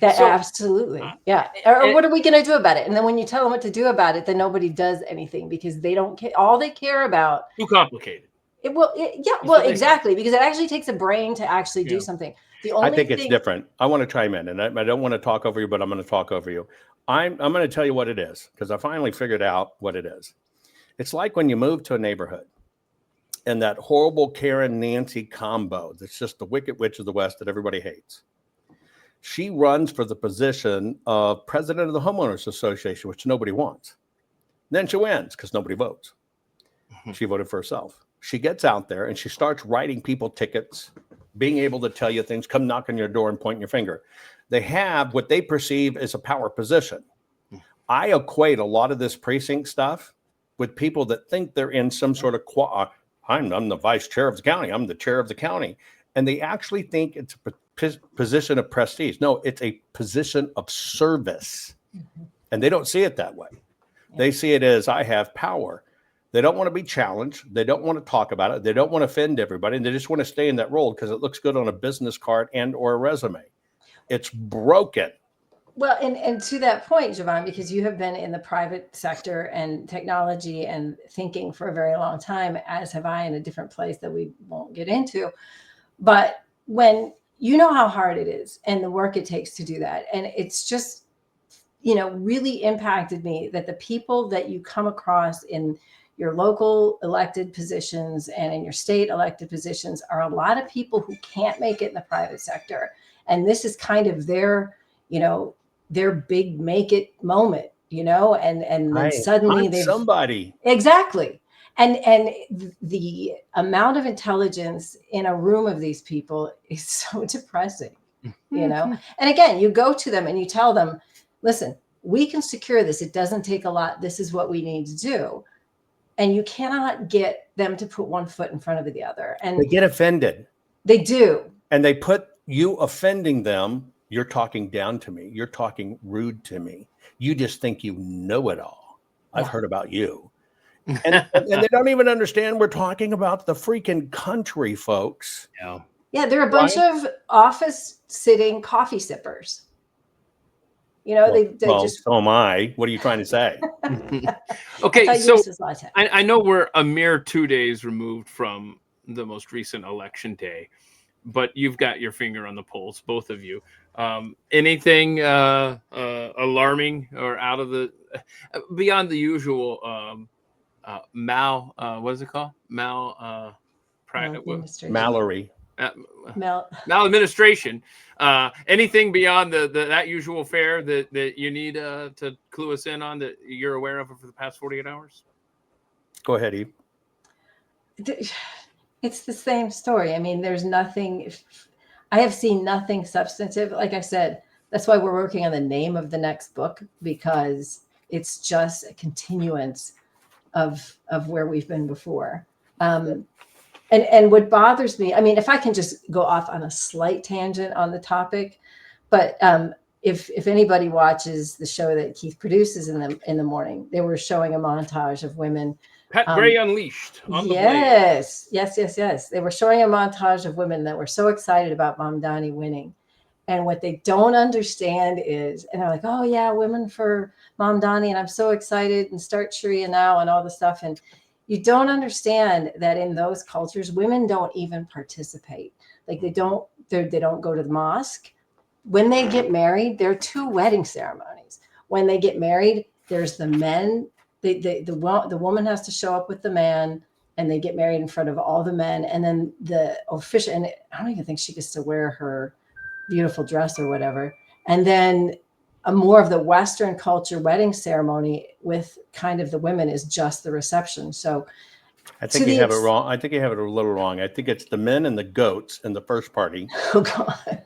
Absolutely. Yeah. Or what are we going to do about it? And then when you tell them what to do about it, then nobody does anything because they don't care. All they care about. Too complicated. Exactly. Because it actually takes a brain to actually do something. I think it's different. I want to chime in, and I don't want to talk over you, but I'm going to talk over you. I'm going to tell you what it is, because I finally figured out what it is. It's like when you move to a neighborhood and that horrible Karen Nancy combo that's just the Wicked Witch of the West that everybody hates. She runs for the position of president of the Homeowners Association, which nobody wants. Then she wins because nobody votes. She voted for herself. She gets out there and she starts writing people tickets, being able to tell you things, come knock on your door and point your finger. They have what they perceive as a power position. I equate a lot of this precinct stuff with people that think they're in some sort of I'm the vice chair of the county. I'm the chair of the county. And they actually think it's a position of prestige. No, it's a position of service. And they don't see it that way. They see it as I have power. They don't want to be challenged. They don't want to talk about it. They don't want to offend everybody. And they just want to stay in that role because it looks good on a business card and or a resume. It's broken. Well, and to that point, Jovan, because you have been in the private sector and technology and thinking for a very long time, as have I, in a different place that we won't get into. But when you know how hard it is and the work it takes to do that. And it's just, really impacted me that the people that you come across in your local elected positions and in your state elected positions are a lot of people who can't make it in the private sector. And this is kind of their, their big make it moment, and then suddenly they've somebody. Exactly. And the amount of intelligence in a room of these people is so depressing, And again, you go to them and you tell them, listen, we can secure this. It doesn't take a lot. This is what we need to do. And you cannot get them to put one foot in front of the other. And they get offended. They do. And they put you offending them. You're talking down to me. You're talking rude to me. You just think you know it all. I've heard about you. And they don't even understand we're talking about the freaking country, folks. Yeah, they're a bunch of office sitting coffee sippers. They just. So am I. What are you trying to say? Okay, so I know we're a mere 2 days removed from the most recent election day, but you've got your finger on the pulse, both of you. Anything alarming or out of the beyond the usual what is it called? Mallory. Maladministration. Anything beyond that usual fare that you need to clue us in on that you're aware of for the past 48 hours? Go ahead, Eve. It's the same story. I mean, there's nothing. I have seen nothing substantive. Like I said, that's why we're working on the name of the next book, because it's just a continuance of where we've been before. And what bothers me, I mean, if I can just go off on a slight tangent on the topic, but if anybody watches the show that Keith produces in the morning, they were showing a montage of women. Pat Gray Unleashed. Yes. They were showing a montage of women that were so excited about Mamdani winning. And what they don't understand is, and they're like, oh yeah, women for Mamdani, and I'm so excited, and start Sharia now and all the stuff. And you don't understand that in those cultures, women don't even participate. Like they don't go to the mosque. When they get married, there are 2 wedding ceremonies. When they get married, there's the men. The woman has to show up with the man, and they get married in front of all the men. And then the official, and I don't even think she gets to wear her beautiful dress or whatever. And then a more of the Western culture wedding ceremony with kind of the women is just the reception. So I think you have it wrong. I think you have it a little wrong. I think it's the men and the goats in the first party. Oh God.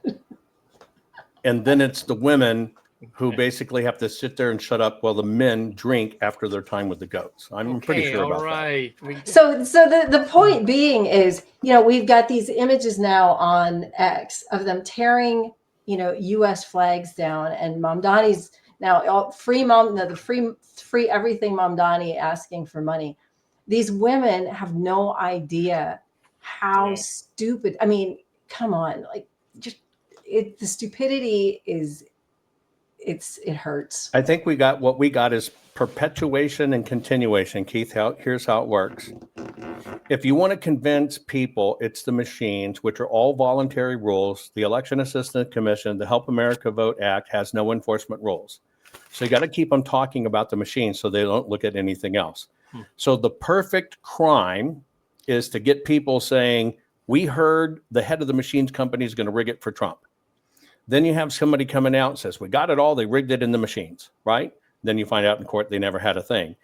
And then it's the women who basically have to sit there and shut up while the men drink after their time with the goats. I'm pretty sure about that. So the point being is, we've got these images now on X of them tearing, U.S. flags down, and Mamdani's now all free everything Mamdani asking for money. These women have no idea how stupid. I mean, come on, like the stupidity is. It hurts. I think what we got is perpetuation and continuation. Keith, here's how it works. If you want to convince people, it's the machines, which are all voluntary rules. The Election Assistance Commission, the Help America Vote Act has no enforcement rules. So you got to keep them talking about the machines so they don't look at anything else. So the perfect crime is to get people saying, we heard the head of the machines company is going to rig it for Trump. Then you have somebody coming out and says, we got it all. They rigged it in the machines, right? Then you find out in court they never had a thing.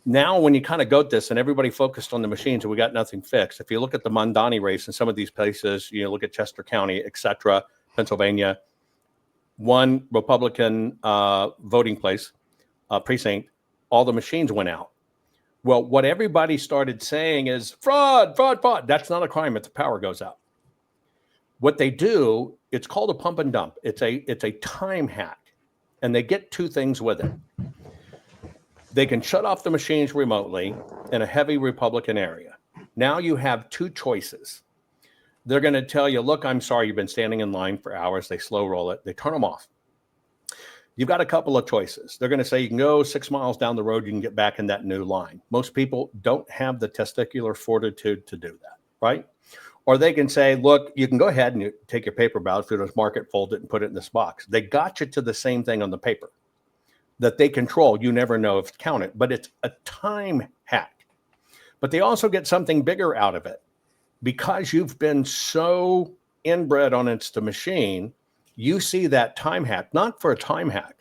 Now, when you kind of go this and everybody focused on the machines and we got nothing fixed. If you look at the Mamdani race in some of these places, look at Chester County, et cetera, Pennsylvania, one Republican voting place, precinct, all the machines went out. Well, what everybody started saying is fraud. That's not a crime if the power goes out. What they do, it's called a pump and dump. It's a time hack, and they get 2 things with it. They can shut off the machines remotely in a heavy Republican area. Now you have 2 choices. They're going to tell you, look, I'm sorry, you've been standing in line for hours. They slow roll it. They turn them off. You've got a couple of choices. They're going to say you can go 6 miles down the road. You can get back in that new line. Most people don't have the testicular fortitude to do that, right? Or they can say, look, you can go ahead and take your paper ballot, if it mark it, fold it, and put it in this box. They got you to the same thing on the paper that they control. You never know if it's counted, but it's a time hack. But they also get something bigger out of it. Because you've been so inbred on it's the machine, you see that time hack, not for a time hack,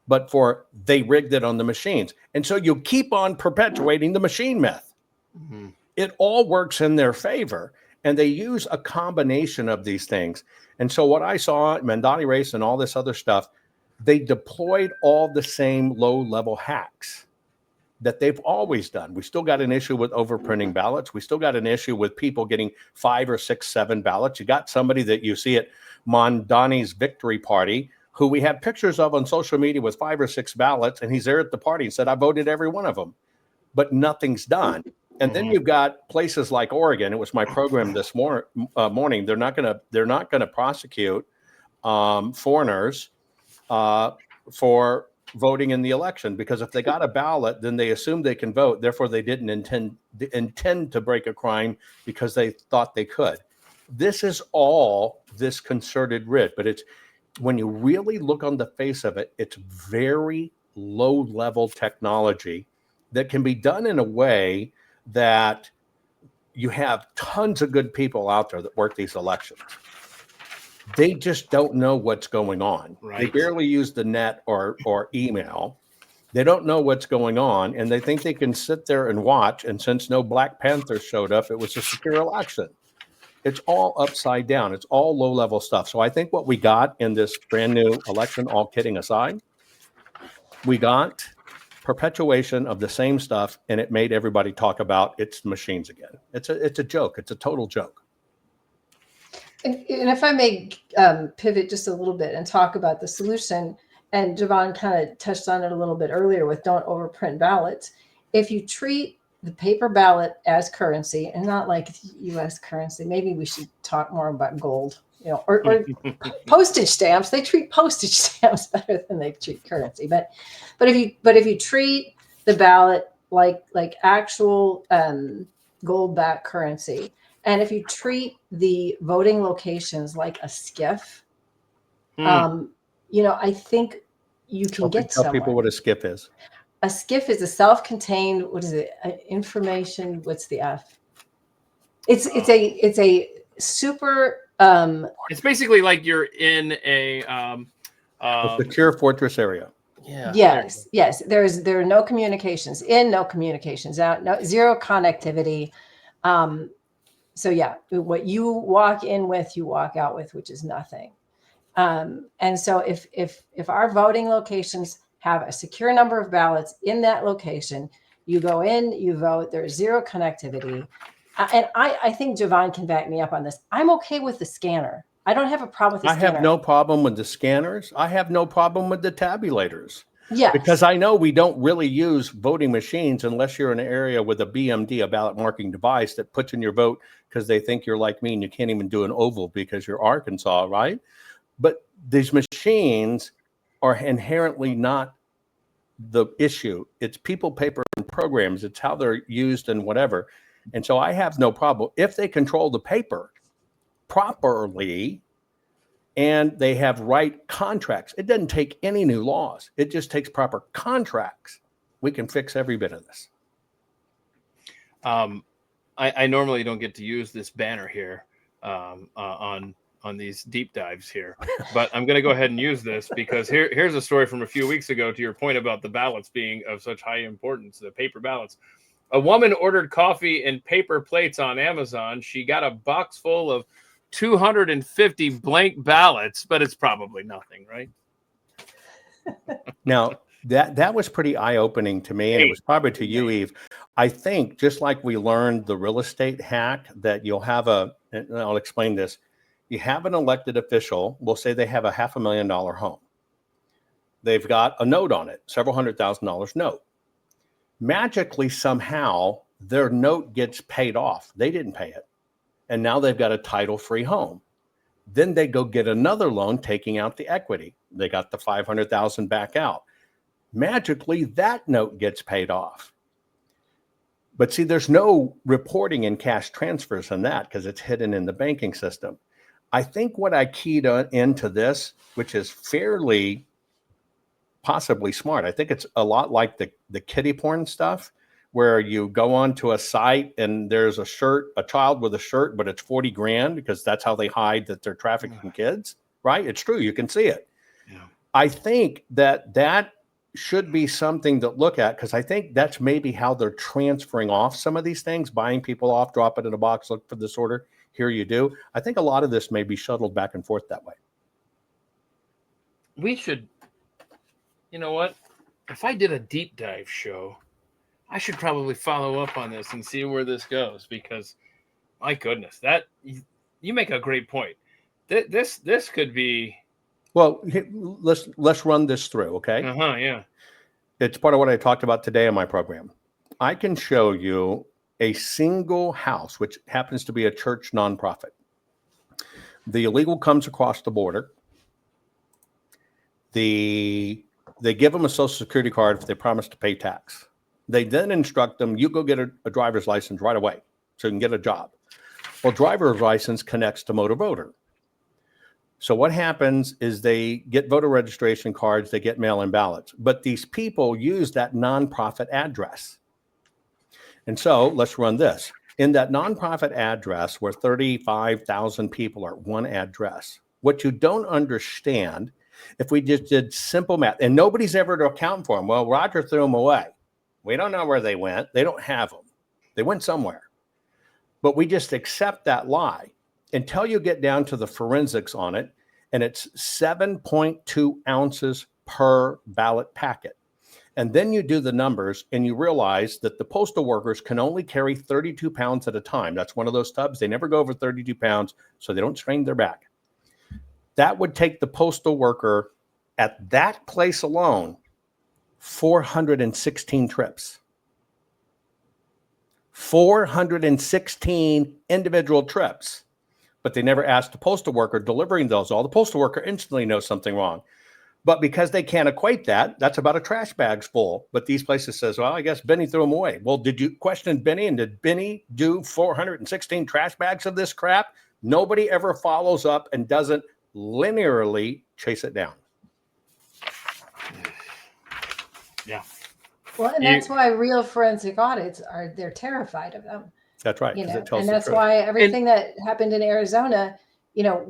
but for they rigged it on the machines. And so you keep on perpetuating the machine myth. Mm-hmm. It all works in their favor. And they use a combination of these things. And so what I saw, Mandani race and all this other stuff, they deployed all the same low-level hacks that they've always done. We still got an issue with overprinting ballots. We still got an issue with people getting 5 or 6, 7 ballots. You got somebody that you see at Mondani's victory party, who we have pictures of on social media with 5 or 6 ballots, and he's there at the party and said, I voted every one of them, but nothing's done. And then you've got places like Oregon. It was my program this morning. They're not going to prosecute foreigners for voting in the election, because if they got a ballot, then they assume they can vote. Therefore, they didn't intend to break a crime because they thought they could. This is all this concerted writ, but it's when you really look on the face of it, it's very low-level technology that can be done in a way that you have tons of good people out there that work these elections. They just don't know what's going on. Right. They barely use the net or email. They don't know what's going on, and they think they can sit there and watch. And since no Black Panthers showed up, it was a secure election. It's all upside down. It's all low-level stuff. So I think what we got in this brand new election, all kidding aside, we got perpetuation of the same stuff, and it made everybody talk about it's machines again. It's a joke. It's a total joke. And if I may pivot just a little bit and talk about the solution, and Jovan kind of touched on it a little bit earlier with don't overprint ballots. If you treat the paper ballot as currency and not like U.S. currency, maybe we should talk more about gold, or postage stamps. They treat postage stamps better than they treat currency. But if you treat the ballot like actual gold-backed currency, and if you treat the voting locations like a skiff, I think you can get somewhere. Tell people what a skiff is. A skiff is a self-contained, what is it? Information. What's the F? It's a super. It's basically like you're in a secure fortress area. Yeah. Yes. There are no communications in, no communications out, zero connectivity. So yeah, what you walk in with, you walk out with, which is nothing. And so if our voting locations have a secure number of ballots in that location, you go in, you vote, there's zero connectivity. And I think Jovan can back me up on this. I'm okay with the scanner. I don't have a problem with the scanner. I have no problem with the scanners. I have no problem with the tabulators. Yeah. Because I know we don't really use voting machines unless you're in an area with a BMD, a ballot marking device, that puts in your vote because they think you're like me and you can't even do an oval because you're Arkansas, right? But these machines are inherently not the issue. It's people, paper, and programs. It's how they're used and whatever. And so I have no problem. If they control the paper properly and they have right contracts, it doesn't take any new laws. It just takes proper contracts. We can fix every bit of this. I normally don't get to use this banner here on these deep dives here, but I'm going to go ahead and use this because here's a story from a few weeks ago to your point about the ballots being of such high importance, the paper ballots. A woman ordered coffee in paper plates on Amazon. She got a box full of 250 blank ballots, but it's probably nothing, right? Now, that was pretty eye-opening to me, and it was probably to you, Eve. I think just like we learned the real estate hack, that you'll have and I'll explain this. You have an elected official, we'll say they have a $500,000 home. They've got a note on it, several $100,000 note. Magically, somehow, their note gets paid off. They didn't pay it. And now they've got a title-free home. Then they go get another loan, taking out the equity. They got the $500,000 back out. Magically, that note gets paid off. But see, there's no reporting in cash transfers on that because it's hidden in the banking system. I think what I keyed into this, which is fairly possibly smart, I think it's a lot like the kiddie porn stuff, where you go onto a site and there's a child with a shirt, but it's 40 grand because that's how they hide that they're trafficking kids, right? It's true. You can see it. Yeah. I think that should be something to look at, because I think that's maybe how they're transferring off some of these things, buying people off, drop it in a box, look for this order. Here you do. I think a lot of this may be shuttled back and forth that way. We should, you know what? If I did a deep dive show, I should probably follow up on this and see where this goes, because my goodness, that you make a great point. This could be. Well, let's run this through, okay? Yeah. It's part of what I talked about today in my program. I can show you a single house, which happens to be a church nonprofit. The illegal comes across the border. They give them a social security card if they promise to pay tax. They then instruct them, you go get a driver's license right away so you can get a job. Well, driver's license connects to motor voter. So what happens is they get voter registration cards, they get mail-in ballots, but these people use that nonprofit address. And so let's run this. In that nonprofit address where 35,000 people are at one address, what you don't understand, if we just did simple math, and nobody's ever to account for them. Well, Roger threw them away. We don't know where they went. They don't have them. They went somewhere. But we just accept that lie until you get down to the forensics on it, and it's 7.2 ounces per ballot packet. And then you do the numbers and you realize that the postal workers can only carry 32 pounds at a time. That's one of those tubs. They never go over 32 pounds, so they don't strain their back. That would take the postal worker at that place alone 416 trips. 416 individual trips. But they never asked the postal worker delivering those all. The postal worker instantly knows something wrong. But because they can't equate that, that's about a trash bag's full. But these places says, well, I guess Benny threw them away. Well, did you question Benny? And did Benny do 416 trash bags of this crap? Nobody ever follows up and doesn't linearly chase it down. Yeah. Well, and that's why real forensic audits they're terrified of them. That's right. You know, It tells and the that's truth. why everything that happened in Arizona, you know,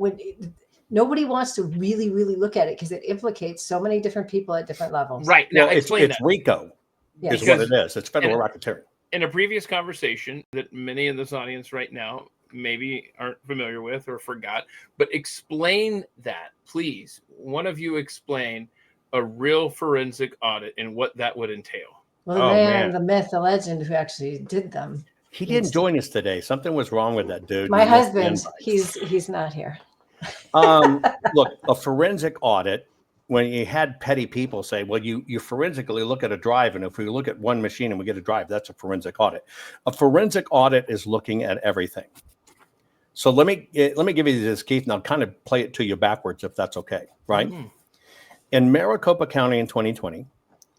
nobody wants to really, really look at it because it implicates so many different people at different levels. Right. Now, Well, it's RICO Yes. is what it is. It's federal racketeering. In a previous conversation that many in this audience right now maybe aren't familiar with or forgot, but explain that, please. One of you explain a real forensic audit and what that would entail. Well, the man, the myth, the legend who actually did them. He didn't join us today. Something was wrong with that dude. My husband, he's not here. Look, a forensic audit, when you had petty people say, well, you forensically look at a drive, and if we look at one machine and we get a drive, that's a forensic audit. A forensic audit is looking at everything. So let me give you this, Keith, and I'll kind of play it to you backwards if that's okay, right? Mm-hmm. In Maricopa County in 2020,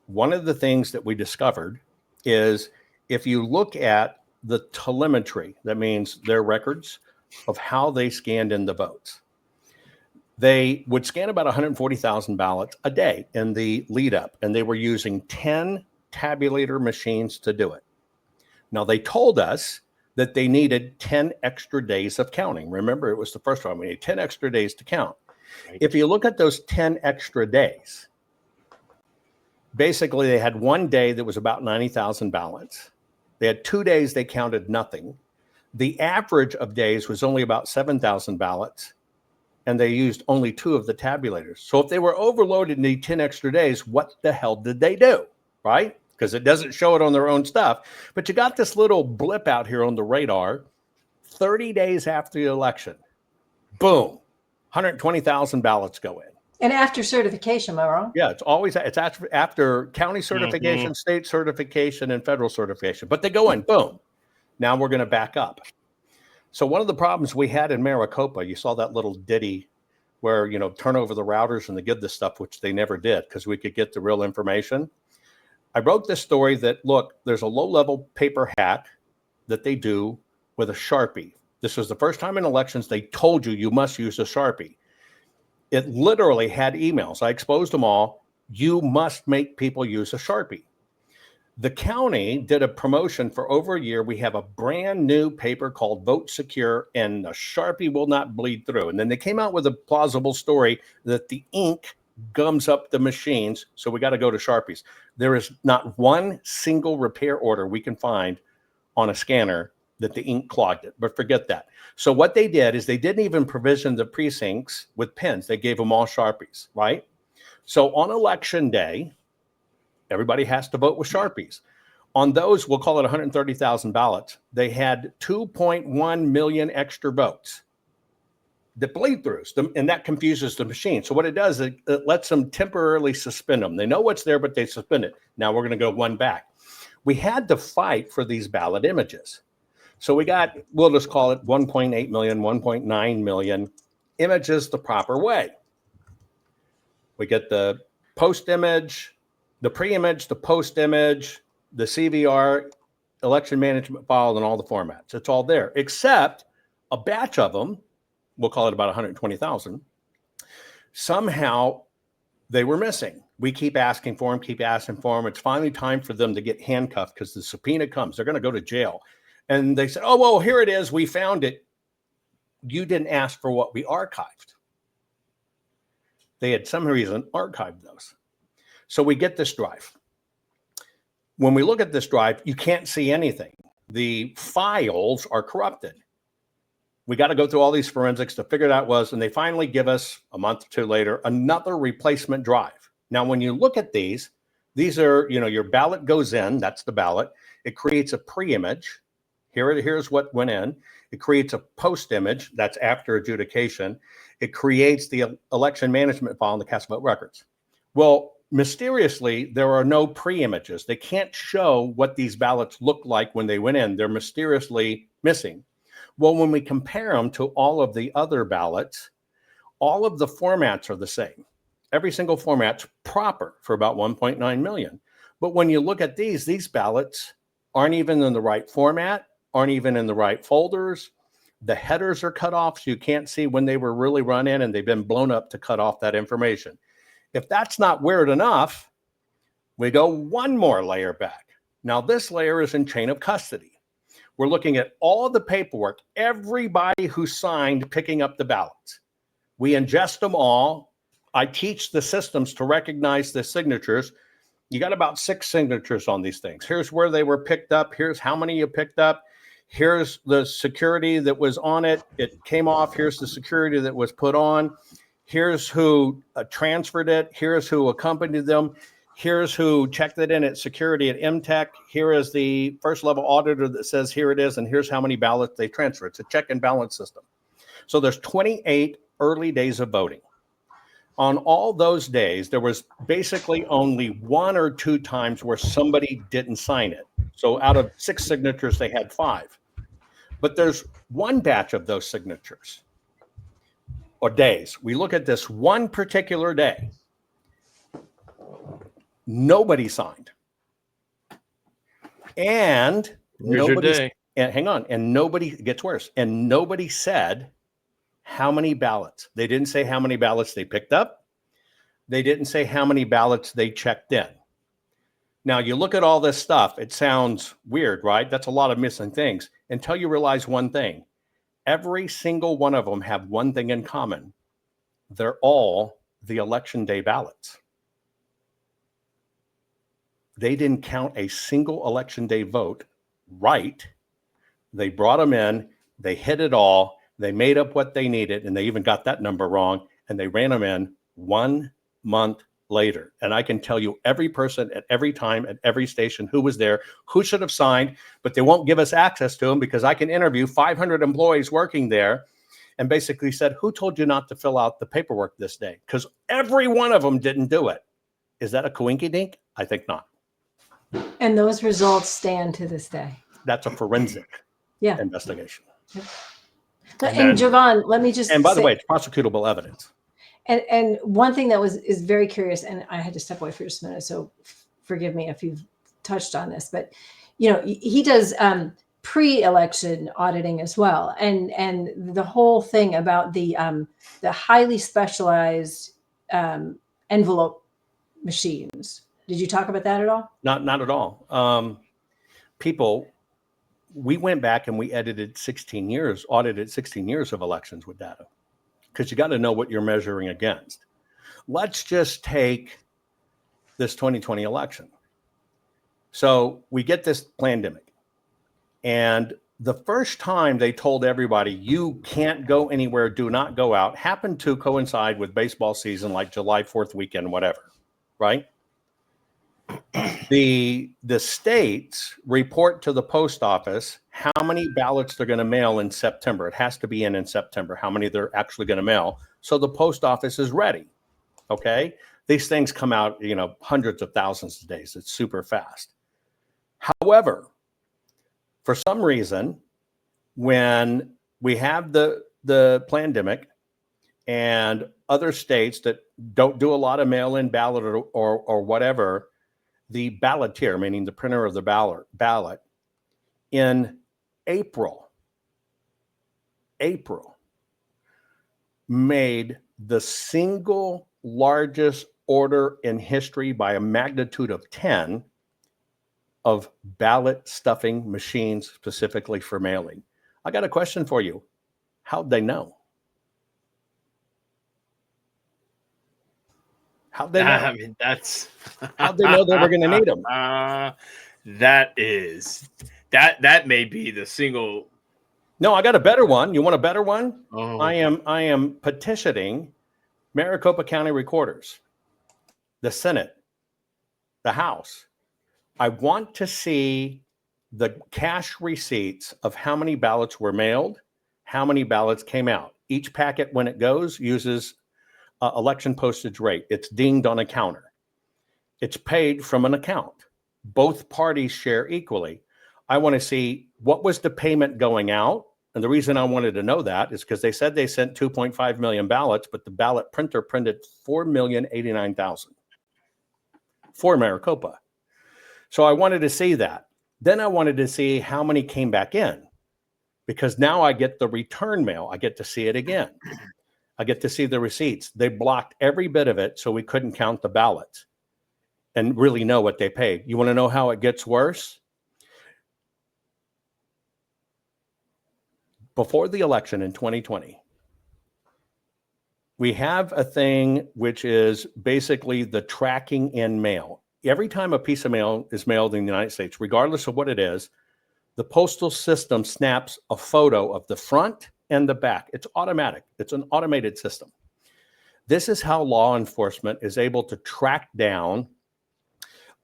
one of the things that we discovered is if you look at the telemetry, that means their records of how they scanned in the votes. They would scan about 140,000 ballots a day in the lead up, and they were using 10 tabulator machines to do it. Now, they told us that they needed 10 extra days of counting. Remember, it was the first one. We need 10 extra days to count. Right. If you look at those 10 extra days, basically they had one day that was about 90,000 ballots. They had 2 days they counted nothing. The average of days was only about 7,000 ballots, and they used only 2 of the tabulators. So if they were overloaded and need 10 extra days, what the hell did they do, right? Because it doesn't show it on their own stuff. But you got this little blip out here on the radar, 30 days after the election, boom, 120,000 ballots go in. And after certification, am I wrong? Yeah, it's after county certification, mm-hmm. state certification, and federal certification. But they go in, boom. Now we're going to back up. So one of the problems we had in Maricopa, you saw that little ditty where, turn over the routers and they give the stuff, which they never did because we could get the real information. I wrote this story that, look, there's a low-level paper hack that they do with a Sharpie. This was the first time in elections they told you must use a Sharpie. It literally had emails. I exposed them all. You must make people use a Sharpie. The county did a promotion for over a year. We have a brand new paper called Vote Secure, and the Sharpie will not bleed through. And then they came out with a plausible story that the ink gums up the machines, so we got to go to Sharpies. There is not one single repair order we can find on a scanner that the ink clogged it, but forget that. So what they did is they didn't even provision the precincts with pens. They gave them all Sharpies, right? So on election day, everybody has to vote with Sharpies. On those, we'll call it 130,000 ballots, they had 2.1 million extra votes that bleed through, and that confuses the machine. So what it does, it lets them temporarily suspend them. They know what's there, but they suspend it. Now we're going to go one back. We had to fight for these ballot images. So we got, we'll just call it 1.8 million, 1.9 million images the proper way. We get the post image, the pre-image, the post image, the CVR, election management file, and all the formats. It's all there, except a batch of them, we'll call it about 120,000. Somehow they were missing. We keep asking for them, keep asking for them. It's finally time for them to get handcuffed because the subpoena comes. They're going to go to jail. And they said, oh, well, here it is. We found it. You didn't ask for what we archived. They had some reason archived those. So we get this drive. When we look at this drive, you can't see anything. The files are corrupted. We got to go through all these forensics to figure out what it was, and they finally give us a month or two later another replacement drive. Now, when you look at these are, your ballot goes in, that's the ballot. It creates a pre-image. Here's what went in. It creates a post image, that's after adjudication. It creates the election management file and the cast vote records. Well, mysteriously, there are no pre-images. They can't show what these ballots look like when they went in. They're mysteriously missing. Well, when we compare them to all of the other ballots, all of the formats are the same. Every single format's proper for about 1.9 million. But when you look at these ballots aren't even in the right format, aren't even in the right folders. The headers are cut off, so you can't see when they were really run in, and they've been blown up to cut off that information. If that's not weird enough, we go one more layer back. Now, this layer is in chain of custody. We're looking at all the paperwork, everybody who signed picking up the ballots. We ingest them all. I teach the systems to recognize the signatures. You got about 6 signatures on these things. Here's where they were picked up. Here's how many you picked up. Here's the security that was on it. It came off. Here's the security that was put on. Here's who transferred it. Here's who accompanied them. Here's who checked it in at security at MTech. Here is the first level auditor that says here it is, and here's how many ballots they transfer. It's a check and balance system. So there's 28 early days of voting. On all those days, there was basically only 1 or 2 times where somebody didn't sign it. So out of 6 signatures, they had 5. But there's one batch of those signatures or days. We look at this one particular day. Nobody signed. And nobody, and hang on, and nobody, it gets worse, and nobody said how many ballots. They didn't say how many ballots they picked up. They didn't say how many ballots they checked in. Now, you look at all this stuff, it sounds weird, right? That's a lot of missing things until you realize one thing. Every single one of them have one thing in common. They're all the election day ballots. They didn't count a single election day vote right. They brought them in, they hit it all, they made up what they needed, and they even got that number wrong, and they ran them in 1 month later. And I can tell you every person at every time at every station who was there, who should have signed, but they won't give us access to them because I can interview 500 employees working there and basically said, who told you not to fill out the paperwork this day? Because every one of them didn't do it. Is that a coinkydink? I think not. And those results stand to this day. That's a forensic investigation. Yep. And Jovan, let me just and by the way, it's prosecutable evidence. And one thing that is very curious, and I had to step away for just a minute, so forgive me if you've touched on this, but he does pre-election auditing as well, and the whole thing about the highly specialized envelope machines. Did you talk about that at all? Not at all. We went back and we audited 16 years of elections with data, because you got to know what you're measuring against. Let's just take this 2020 election. So we get this pandemic, and the first time they told everybody you can't go anywhere, do not go out, happened to coincide with baseball season, like July 4th weekend, whatever, right? The states report to the post office how many ballots they're going to mail in September. It has to be in September, how many they're actually going to mail. So the post office is ready. Okay. These things come out, hundreds of thousands of days. It's super fast. However, for some reason, when we have the pandemic and other states that don't do a lot of mail-in ballot or whatever, the balloteer, meaning the printer of the ballot, in April, made the single largest order in history by a magnitude of 10 of ballot stuffing machines specifically for mailing. I got a question for you. How'd they know? How'd they know? I mean, that's how'd they know they were going to need them? That may be the single. No, I got a better one. You want a better one? Oh. I am petitioning Maricopa County recorders, the Senate, the House. I want to see the cash receipts of how many ballots were mailed, how many ballots came out. Each packet, when it goes, uses election postage rate. It's dinged on a counter. It's paid from an account. Both parties share equally. I want to see what was the payment going out. And the reason I wanted to know that is because they said they sent 2.5 million ballots, but the ballot printer printed 4,089,000 for Maricopa. So I wanted to see that. Then I wanted to see how many came back in, because now I get the return mail. I get to see it again. I get to see the receipts. They blocked every bit of it so we couldn't count the ballots and really know what they paid. You want to know how it gets worse? Before the election in 2020, we have a thing which is basically the tracking in mail. Every time a piece of mail is mailed in the United States, regardless of what it is, the postal system snaps a photo of the front and the back. It's automatic. It's an automated system. This is how law enforcement is able to track down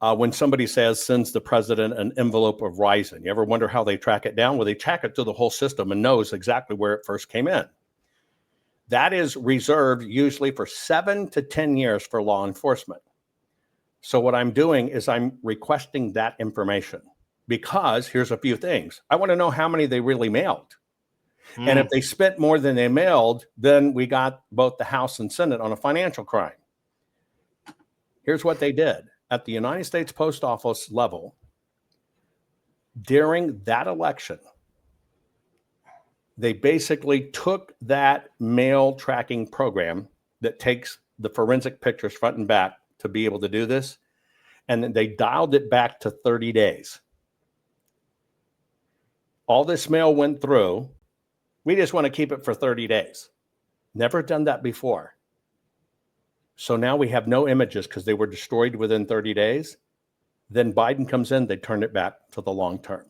when somebody sends the president an envelope of ricin. You ever wonder how they track it down? Well, they track it through the whole system and knows exactly where it first came in. That is reserved usually for 7 to 10 years for law enforcement. So what I'm doing is I'm requesting that information, because here's a few things. I want to know how many they really mailed. And if they spent more than they mailed, then we got both the House and Senate on a financial crime. Here's what they did. At the United States Post Office level, during that election, they basically took that mail tracking program that takes the forensic pictures front and back to be able to do this, and then they dialed it back to 30 days. All this mail went through. We just want to keep it for 30 days. Never done that before. So now we have no images because they were destroyed within 30 days. Then Biden comes in, they turn it back to the long term.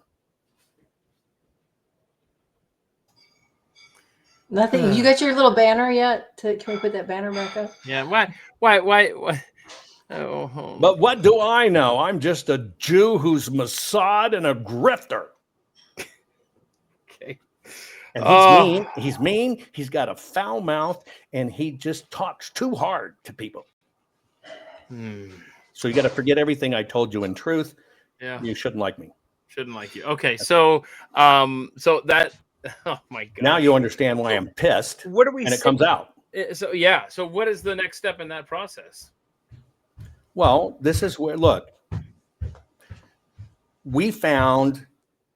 Nothing. You got your little banner yet? Can we put that banner back up? Yeah. Why? Oh. But what do I know? I'm just a Jew who's Mossad and a grifter. Okay. And he's mean. He's got a foul mouth, and he just talks too hard to people. So you got to forget everything I told you in truth. Yeah. You shouldn't like me. Shouldn't like you. Okay. So that. Oh my God. Now you understand why I'm pissed. What do we? And it comes out. So yeah. So what is the next step in that process? Well, this is where, look, we found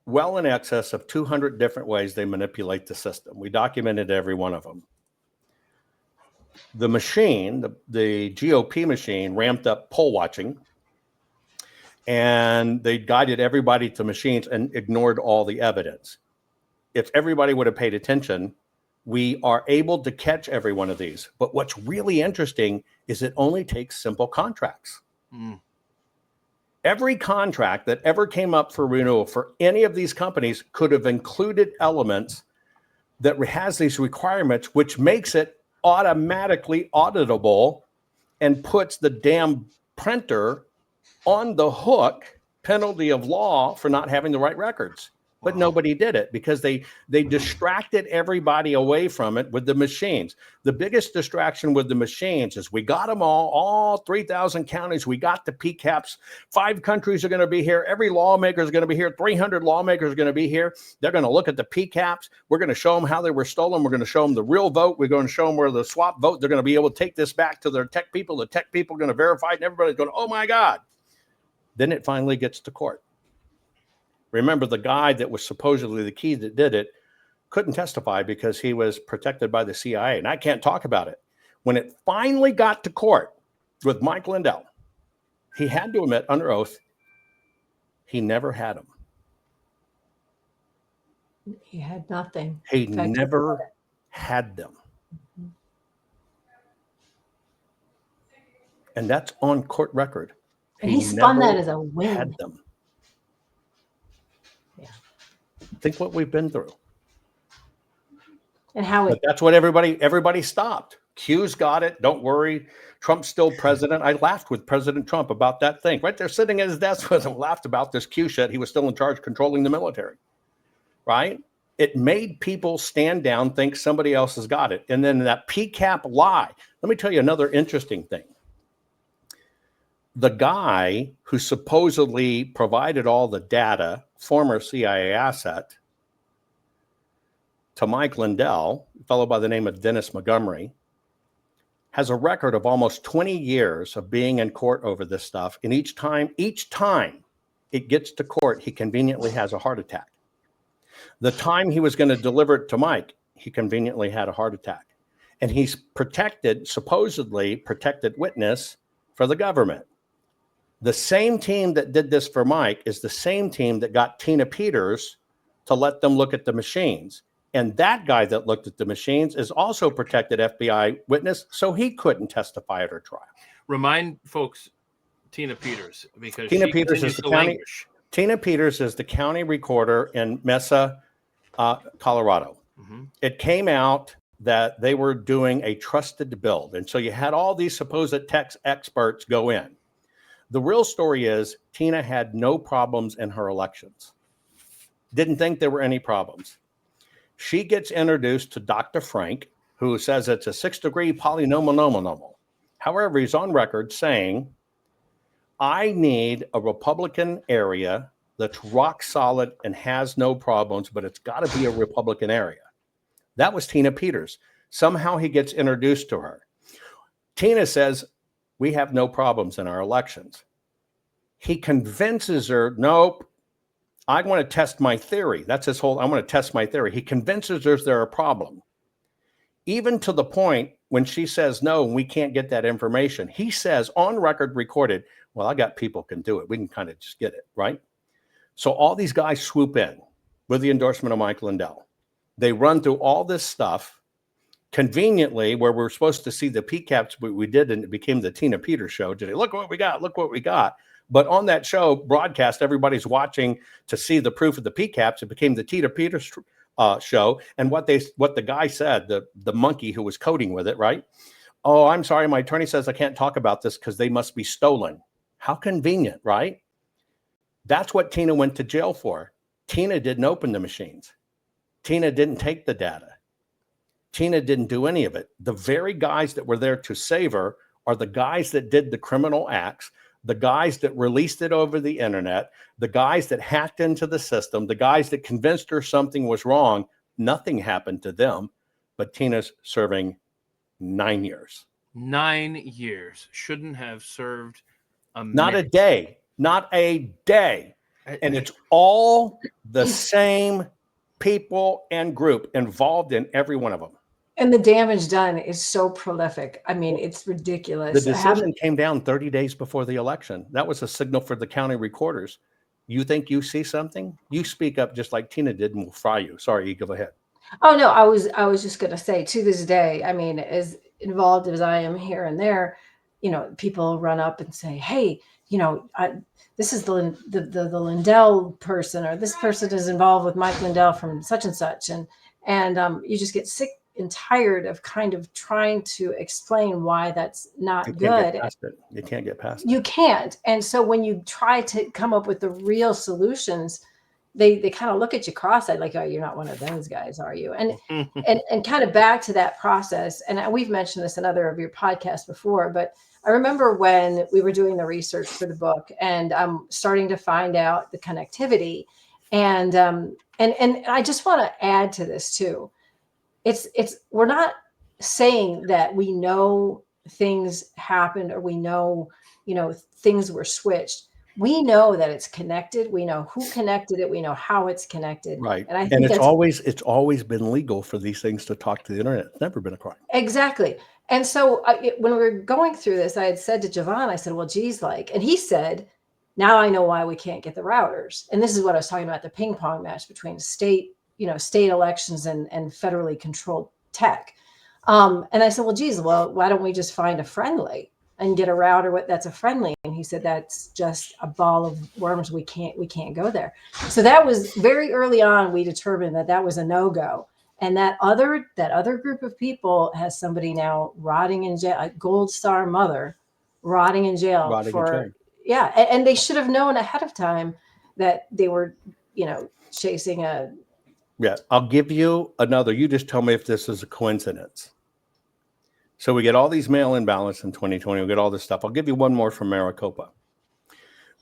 well in excess of 200 different ways they manipulate the system. We documented every one of them. The machine, the GOP machine, ramped up poll watching, and they guided everybody to machines and ignored all the evidence. If everybody would have paid attention, we are able to catch every one of these. But what's really interesting is it only takes simple contracts. Every contract that ever came up for renewal for any of these companies could have included elements that has these requirements, which makes it automatically auditable and puts the damn printer on the hook, penalty of law, for not having the right records. But nobody did it because they distracted everybody away from it with the machines. The biggest distraction with the machines is we got them all 3,000 counties. We got the PCAPs. 5 countries are going to be here. Every lawmaker is going to be here. 300 lawmakers are going to be here. They're going to look at the PCAPs. We're going to show them how they were stolen. We're going to show them the real vote. We're going to show them where the swap vote. They're going to be able to take this back to their tech people. The tech people are going to verify it, and everybody's going, oh my God. Then it finally gets to court. Remember, the guy that was supposedly the key that did it couldn't testify because he was protected by the CIA, and I can't talk about it. When it finally got to court with Mike Lindell, he had to admit under oath he never had them. He had nothing. He never had them. And that's on court record. And he spun that as a win. Had them. Think what we've been through. And how but that's what everybody stopped. Q's got it. Don't worry. Trump's still president. I laughed with President Trump about that thing. Right there sitting at his desk with him, laughed about this Q shit. He was still in charge controlling the military. Right? It made people stand down, think somebody else has got it. And then that PCAP lie. Let me tell you another interesting thing. The guy who supposedly provided all the data, former CIA asset, to Mike Lindell, a fellow by the name of Dennis Montgomery, has a record of almost 20 years of being in court over this stuff. And each time it gets to court, he conveniently has a heart attack. The time he was going to deliver it to Mike, he conveniently had a heart attack. And he's supposedly protected witness for the government. The same team that did this for Mike is the same team that got Tina Peters to let them look at the machines. And that guy that looked at the machines is also protected FBI witness, so he couldn't testify at her trial. Remind folks, Tina Peters, because Tina Peters is Tina Peters is the county recorder in Mesa, Colorado. Mm-hmm. It came out that they were doing a trusted build. And so you had all these supposed tech experts go in. The real story is Tina had no problems in her elections. Didn't think there were any problems. She gets introduced to Dr. Frank, who says it's a 6-degree polynomial. However, he's on record saying, I need a Republican area that's rock solid and has no problems, but it's got to be a Republican area. That was Tina Peters. Somehow he gets introduced to her. Tina says, we have no problems in our elections. He convinces her, nope, I want to test my theory. That's his whole, I want to test my theory. He convinces her there's a problem. Even to the point when she says no, and we can't get that information, he says on record recorded, well, I got people can do it. We can kind of just get it, right? So all these guys swoop in with the endorsement of Mike Lindell. They run through all this stuff. Conveniently, where we're supposed to see the PCAPs, but we did, and it became the Tina Peters show today. Look what we got. Look what we got. But on that show broadcast, everybody's watching to see the proof of the PCAPs. It became the Tina Peters show. And what the guy said, the monkey who was coding with it, right? Oh, I'm sorry. My attorney says I can't talk about this because they must be stolen. How convenient, right? That's what Tina went to jail for. Tina didn't open the machines. Tina didn't take the data. Tina didn't do any of it. The very guys that were there to save her are the guys that did the criminal acts, the guys that released it over the internet, the guys that hacked into the system, the guys that convinced her something was wrong. Nothing happened to them, but Tina's serving 9 years. 9 years. Shouldn't have served a minute. Not a day. Not a day. And it's all the same people and group involved in every one of them. And the damage done is so prolific. I mean, it's ridiculous. The decision came down 30 days before the election. That was a signal for the county recorders. You think you see something? You speak up just like Tina did, and we'll fry you. Sorry, go ahead. Oh no, I was just going to say, to this day, I mean, as involved as I am here and there, you know, people run up and say, "Hey, you know, this is the Lindell person, or this person is involved with Mike Lindell from such and such," and you just get sick and tired of kind of trying to explain why that's not good. You can't get past it. You can't. And so when you try to come up with the real solutions, they kind of look at you cross-eyed, like, "Oh, you're not one of those guys, are you?" And and kind of back to that process. And we've mentioned this in other of your podcasts before, but I remember when we were doing the research for the book and starting to find out the connectivity. And I just want to add to this too. We're not saying that we know things happened, or we know, you know, things were switched. We know that it's connected. We know who connected it. We know how it's connected. Right. And I think it's always been legal for these things to talk to the internet. It's never been a crime. Exactly. And so when we were going through this, I had said to Jovan, I said, "Well, geez, like," and he said, "Now I know why we can't get the routers." And this is what I was talking about, the ping pong match between state elections and federally controlled tech. And I said, "Well, geez, why don't we just find a friendly and get a router that's a friendly?" And he said, "That's just a ball of worms. We can't go there." So that was very early on. We determined that was a no-go. And that other group of people has somebody now rotting in jail, a Gold Star mother rotting in jail yeah. And they should have known ahead of time that they were, you know, chasing a. Yeah, I'll give you another. You just tell me if this is a coincidence. So we get all these mail-in ballots in 2020. We get all this stuff. I'll give you one more from Maricopa.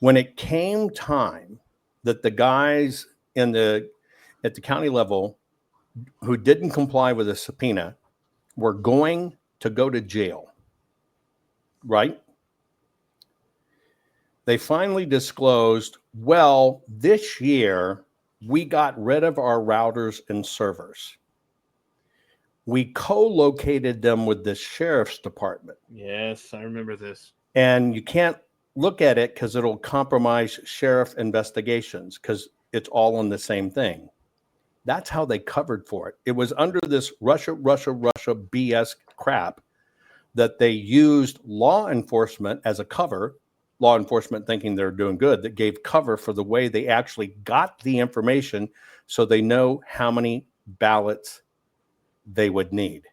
When it came time that the guys at the county level who didn't comply with a subpoena were going to go to jail, right? They finally disclosed, well, this year we got rid of our routers and servers. We co-located them with the sheriff's department. Yes, I remember this. And you can't look at it because it'll compromise sheriff investigations because it's all on the same thing. That's how they covered for it. It was under this Russia BS crap that they used law enforcement as a cover, law enforcement thinking they're doing good, that gave cover for the way they actually got the information so they know how many ballots they would need.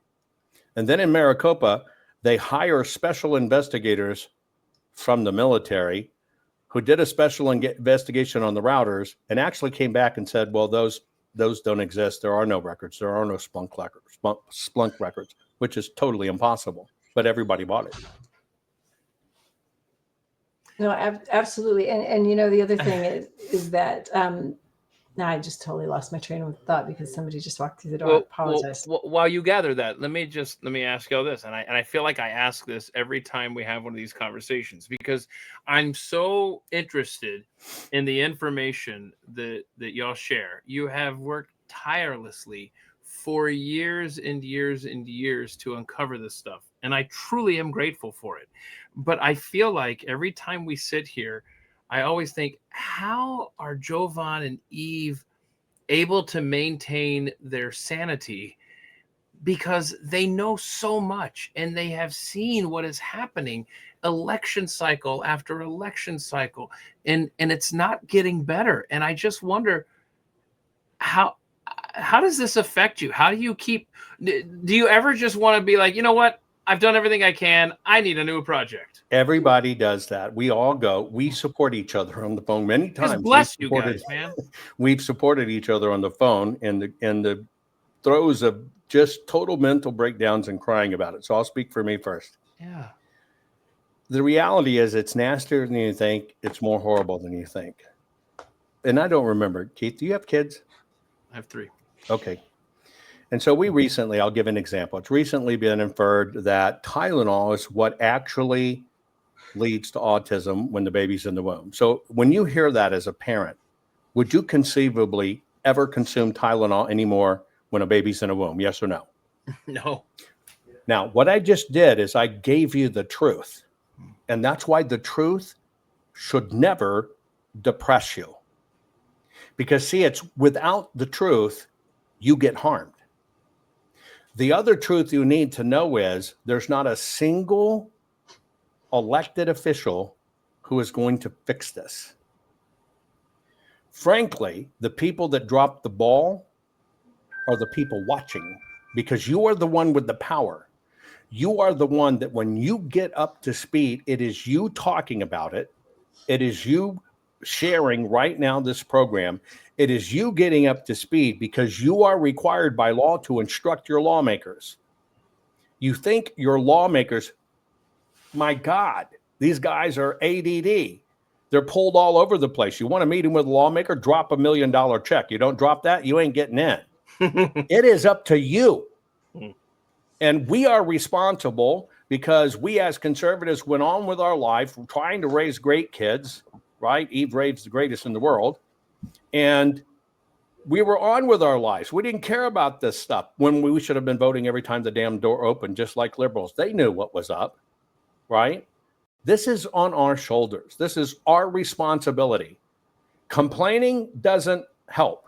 And then in Maricopa, they hire special investigators from the military who did a special investigation on the routers and actually came back and said, well, those don't exist. There are no records. There are no Splunk records, which is totally impossible. But everybody bought it. No, absolutely. And you know, the other thing is that now I just totally lost my train of thought because somebody just walked through the door. I apologize. While you gather that, let me ask you all this, and I feel like I ask this every time we have one of these conversations because I'm so interested in the information that y'all share. You have worked tirelessly for years and years and years to uncover this stuff, and I truly am grateful for it. But I feel like every time we sit here, I always think, how are Jovan and Eve able to maintain their sanity? Because they know so much and they have seen what is happening election cycle after election cycle, and it's not getting better. And I just wonder, how does this affect you? How do you keep, do you ever just want to be like, you know what? I've done everything I can. I need a new project. Everybody does that. We all go. We support each other on the phone many times. Bless you guys, man. We've supported each other on the phone in the throes of just total mental breakdowns and crying about it. So I'll speak for me first. Yeah. The reality is it's nastier than you think. It's more horrible than you think. And I don't remember. Keith, do you have kids? I have 3. Okay. And so we recently, I'll give an example. It's recently been inferred that Tylenol is what actually leads to autism when the baby's in the womb. So when you hear that as a parent, would you conceivably ever consume Tylenol anymore when a baby's in a womb? Yes or no? No. Now, what I just did is I gave you the truth. And that's why the truth should never depress you. Because, see, it's without the truth, you get harmed. The other truth you need to know is there's not a single elected official who is going to fix this. Frankly, the people that drop the ball are the people watching, because you are the one with the power. You are the one that when you get up to speed, it is you talking about it. It is you sharing right now this program. It is you getting up to speed because you are required by law to instruct your lawmakers. You think your lawmakers, my God, these guys are ADD. They're pulled all over the place. You want a meeting with a lawmaker, drop $1 million check. You don't drop that, you ain't getting in. It is up to you. And we are responsible because we as conservatives went on with our life trying to raise great kids, right? Eve raised the greatest in the world. And we were on with our lives. We didn't care about this stuff when we should have been voting every time the damn door opened, just like liberals. They knew what was up, right? This is on our shoulders. This is our responsibility. Complaining doesn't help.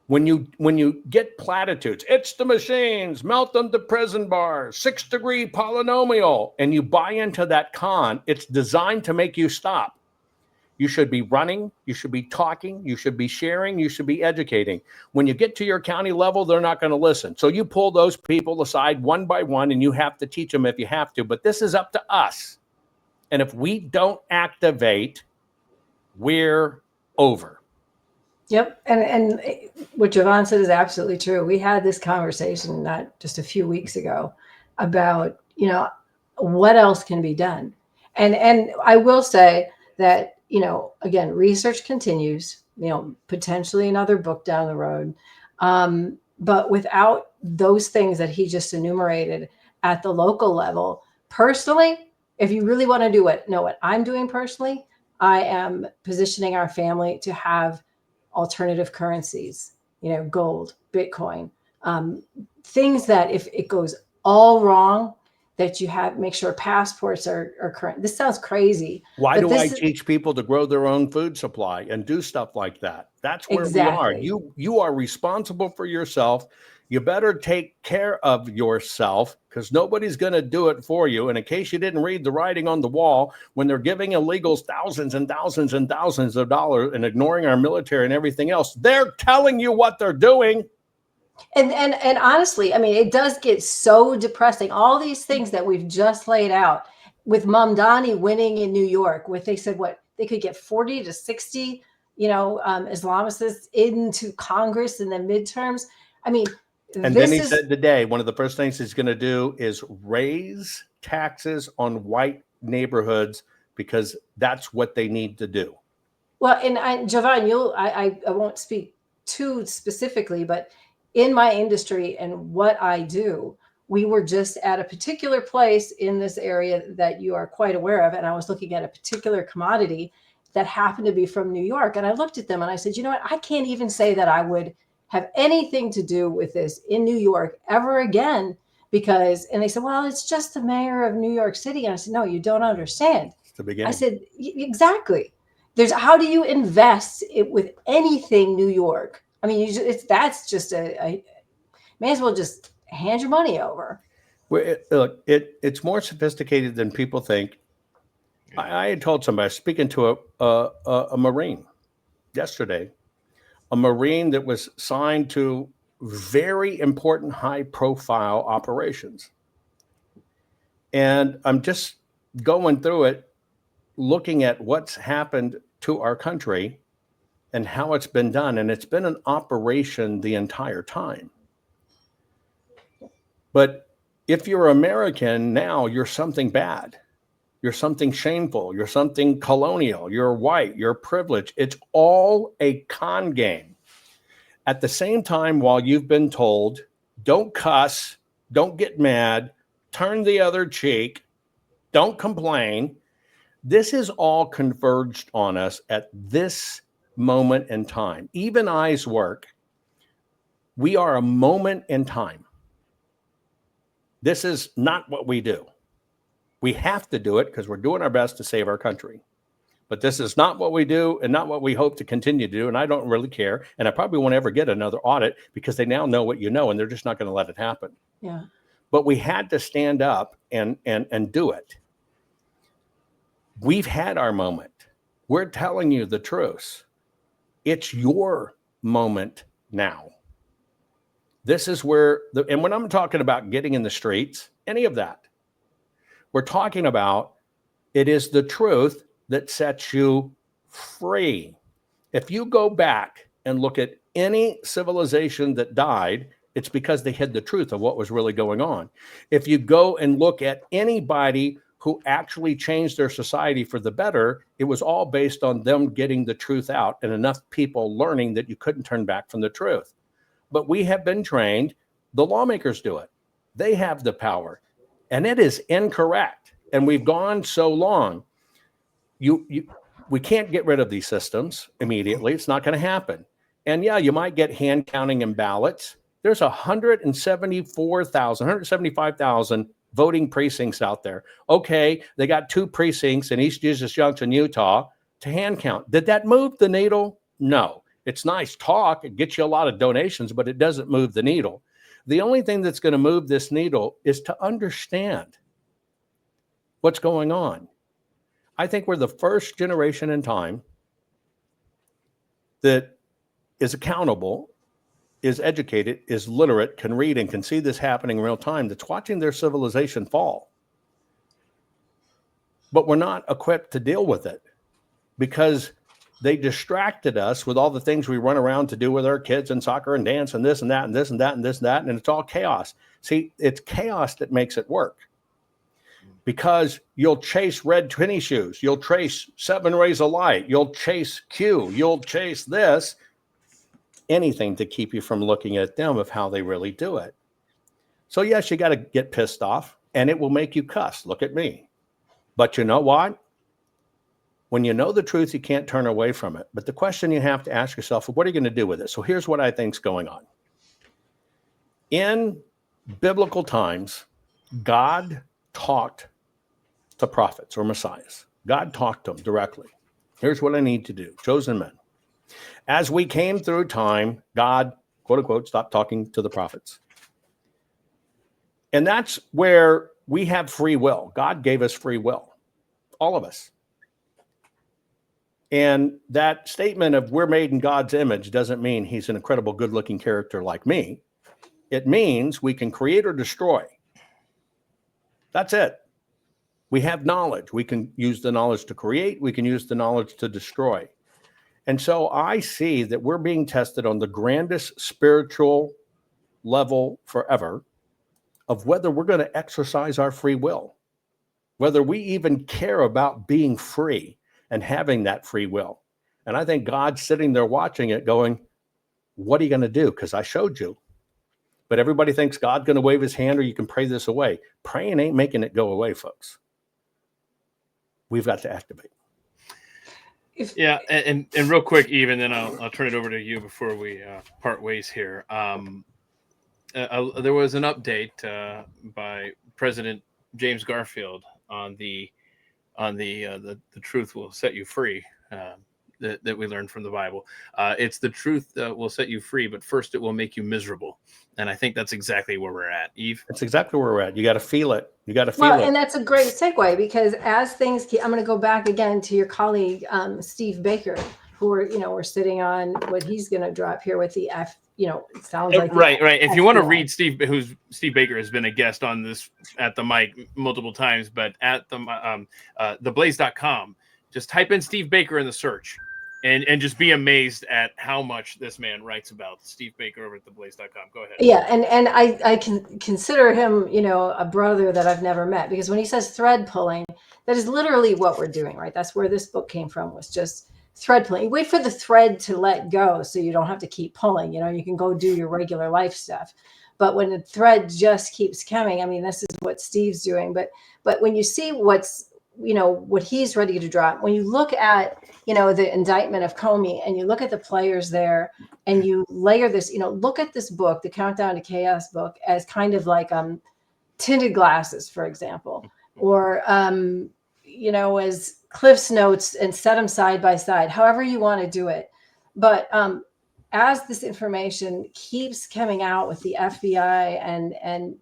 When you get platitudes, it's the machines, melt them to prison bars, 6-degree polynomial, and you buy into that con, it's designed to make you stop. You should be running, you should be talking, you should be sharing, you should be educating. When you get to your county level, they're not going to listen. So you pull those people aside one by one, and you have to teach them if you have to. But this is up to us. And if we don't activate, we're over. Yep. And what Jovan said is absolutely true. We had this conversation not just a few weeks ago about, what else can be done. And I will say that, again, research continues, potentially another book down the road. But without those things that he just enumerated at the local level, personally, if you really want to know what I'm doing personally, I am positioning our family to have alternative currencies, gold, Bitcoin, things that if it goes all wrong, that you make sure passports are current. This sounds crazy. Why do I teach people to grow their own food supply and do stuff like that? That's where we are. You are responsible for yourself. You better take care of yourself because nobody's going to do it for you. And in case you didn't read the writing on the wall, when they're giving illegals thousands and thousands and thousands of dollars and ignoring our military and everything else, they're telling you what they're doing. And honestly, I mean, it does get so depressing. All these things that we've just laid out with Mamdani winning in New York, where they said they could get 40 to 60, Islamists into Congress in the midterms. I mean, and then he said today, one of the first things he's going to do is raise taxes on white neighborhoods because that's what they need to do. Well, and Jovan, I won't speak too specifically, but in my industry and what I do, we were just at a particular place in this area that you are quite aware of. And I was looking at a particular commodity that happened to be from New York. And I looked at them and I said, you know what? I can't even say that I would have anything to do with this in New York ever again, and they said, well, it's just the mayor of New York City. And I said, no, you don't understand. It's the beginning. I said, exactly. How do you invest it with anything New York? I mean, that's just may as well just hand your money over. Well, it's more sophisticated than people think. I had told somebody, I was speaking to a Marine yesterday, a Marine that was signed to very important high-profile operations. And I'm just going through it, looking at what's happened to our country and how it's been done. And it's been an operation the entire time. But if you're American now, you're something bad. You're something shameful. You're something colonial. You're white. You're privileged. It's all a con game. At the same time, while you've been told, don't cuss, don't get mad, turn the other cheek, don't complain, This is all converged on us at this moment in time. Even I's work, we are a moment in time. This is not what we do. We have to do it because we're doing our best to save our country. But this is not what we do and not what we hope to continue to do. And I don't really care. And I probably won't ever get another audit because they now know what you know and they're just not going to let it happen. Yeah. But we had to stand up and do it. We've had our moment. We're telling you the truth. It's your moment now. This is where, and when I'm talking about getting in the streets, any of that, we're talking about it is the truth that sets you free. If you go back and look at any civilization that died, it's because they hid the truth of what was really going on. If you go and look at anybody who actually changed their society for the better, it was all based on them getting the truth out and enough people learning that you couldn't turn back from the truth. But we have been trained, the lawmakers do it. They have the power, and it is incorrect. And we've gone so long. We can't get rid of these systems immediately. It's not going to happen. And yeah, you might get hand counting and ballots. There's 175,000 voting precincts out there. Okay, they got 2 precincts in East Jesus Junction, Utah, to hand count. Did that move the needle? No. It's nice talk. It gets you a lot of donations, but it doesn't move the needle. The only thing that's going to move this needle is to understand what's going on. I think we're the first generation in time that is accountable, is educated, is literate, can read, and can see this happening in real time, that's watching their civilization fall. But we're not equipped to deal with it because they distracted us with all the things we run around to do with our kids and soccer and dance and this and that and this and that and this and that. And it's all chaos. See, it's chaos that makes it work. Because you'll chase red tennis shoes. You'll chase 7 rays of light. You'll chase Q. You'll chase this. Anything to keep you from looking at them of how they really do it. So yes, you got to get pissed off and it will make you cuss. Look at me. But you know what? When you know the truth, you can't turn away from it. But the question you have to ask yourself, what are you going to do with it? So here's what I think's going on. In biblical times, God talked to prophets or messiahs. God talked to them directly. Here's what I need to do. Chosen men. As we came through time, God, quote unquote, stopped talking to the prophets. And that's where we have free will. God gave us free will. All of us. And that statement of we're made in God's image doesn't mean he's an incredible, good-looking character like me. It means we can create or destroy. That's it. We have knowledge. We can use the knowledge to create. We can use the knowledge to destroy. And so I see that we're being tested on the grandest spiritual level forever of whether we're going to exercise our free will, whether we even care about being free and having that free will. And I think God's sitting there watching it going, what are you going to do? Because I showed you. But everybody thinks God's going to wave his hand or you can pray this away. Praying ain't making it go away, folks. We've got to activate. Yeah, and real quick, Eve, and then I'll turn it over to you before we part ways here. There was an update by President James Garfield on the truth will set you free that we learned from the Bible. It's the truth that will set you free, but first it will make you miserable. And I think that's exactly where we're at, Eve. That's exactly where we're at. You got to feel it. You got to feel it. And that's a great segue because as things keep, I'm going to go back again to your colleague, Steve Baker, who we're sitting on what he's going to drop here with the it sounds like. Right. If you want to read Steve Baker has been a guest on this at the mic multiple times, but at the theblaze.com, just type in Steve Baker in the search. And just be amazed at how much this man writes about. Steve Baker over at theblaze.com. Go ahead. Yeah, and I can consider him, a brother that I've never met, because when he says thread pulling, that is literally what we're doing, right? That's where this book came from, was just thread pulling. You wait for the thread to let go so you don't have to keep pulling. You can go do your regular life stuff. But when the thread just keeps coming, I mean, this is what Steve's doing. But when you see what's what he's ready to drop. When you look at, the indictment of Comey, and you look at the players there, and you layer this, look at this book, the Countdown to Chaos book, as kind of like tinted glasses, for example, or as Cliff's notes, and set them side by side, however you want to do it. But as this information keeps coming out with the FBI and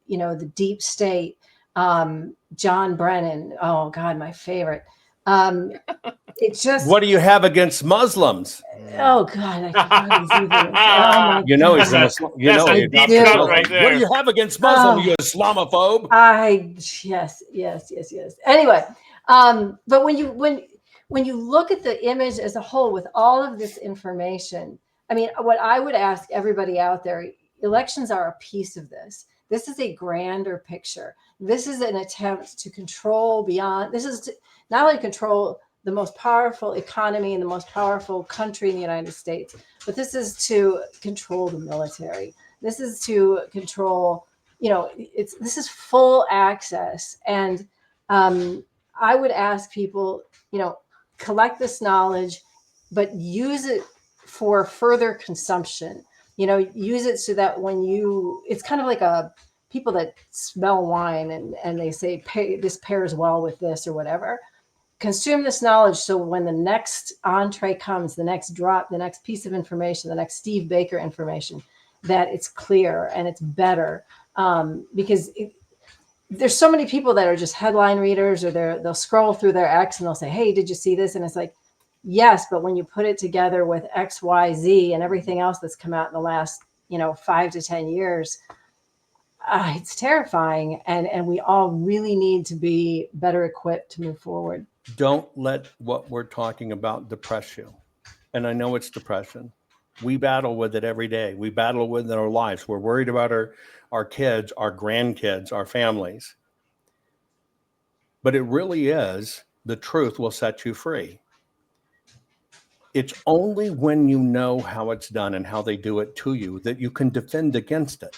the deep state, John Brennan, oh God, my favorite. It's just, what do you have against Muslims? Oh God, I forgot his even. Oh my He's That's a deep cut right there. What do you have against Muslims, you Islamophobe? Yes. Anyway, but when you look at the image as a whole with all of this information, I mean, what I would ask everybody out there, elections are a piece of this. This is a grander picture. This is an attempt to control beyond. This is to not only control the most powerful economy and the most powerful country in the United States, but this is to control the military. This is to control, this is full access. And I would ask people, collect this knowledge, but use it for further consumption. Use it so that it's kind of like people that smell wine and they say, this pairs well with this or whatever. Consume this knowledge so when the next entree comes, the next drop, the next piece of information, the next Steve Baker information, that it's clear and it's better. Because there's so many people that are just headline readers, or they'll scroll through their X and they'll say, hey, did you see this? And it's like, yes, but when you put it together with X, Y, Z and everything else that's come out in the last, 5 to 10 years, it's terrifying. And we all really need to be better equipped to move forward. Don't let what we're talking about depress you. And I know it's depression. We battle with it every day. We battle with it in our lives. We're worried about our kids, our grandkids, our families. But it really is, the truth will set you free. It's only when you know how it's done and how they do it to you that you can defend against it.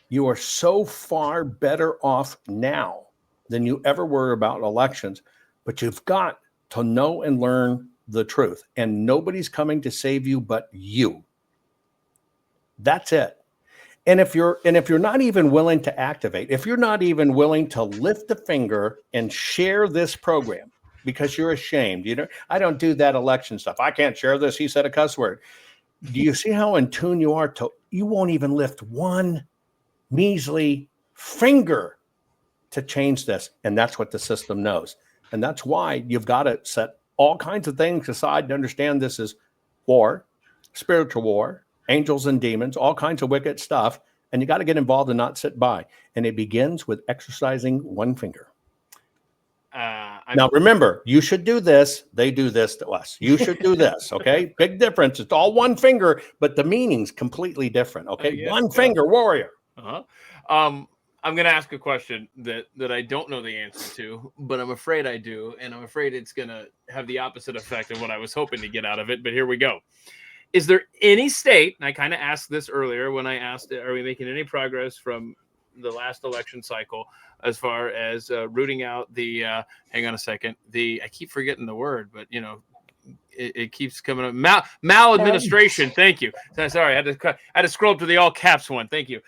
You are so far better off now than you ever were about elections. But you've got to know and learn the truth, and nobody's coming to save you but you. That's it. And if you're not even willing to activate, if you're not even willing to lift a finger and share this program because you're ashamed, I don't do that election stuff. I can't share this. He said a cuss word. Do you see how in tune you are to? You won't even lift one measly finger to change this, and that's what the system knows. And that's why you've got to set all kinds of things aside to understand this is war, spiritual war, angels and demons, all kinds of wicked stuff. And you got to get involved and not sit by. And it begins with exercising one finger. Now, remember, you should do this. They do this to us. You should do this. Okay. Big difference. It's all one finger, but the meaning's completely different. Okay. Yes, one finger warrior. I'm going to ask a question that I don't know the answer to, but I'm afraid I do. And I'm afraid it's going to have the opposite effect of what I was hoping to get out of it. But here we go. Is there any state, and I kind of asked this earlier when I asked, are we making any progress from the last election cycle as far as rooting out the, hang on a second, I keep forgetting the word, but, it keeps coming up. Maladministration. Thank you. Sorry, I had to scroll up to the all caps one. Thank you.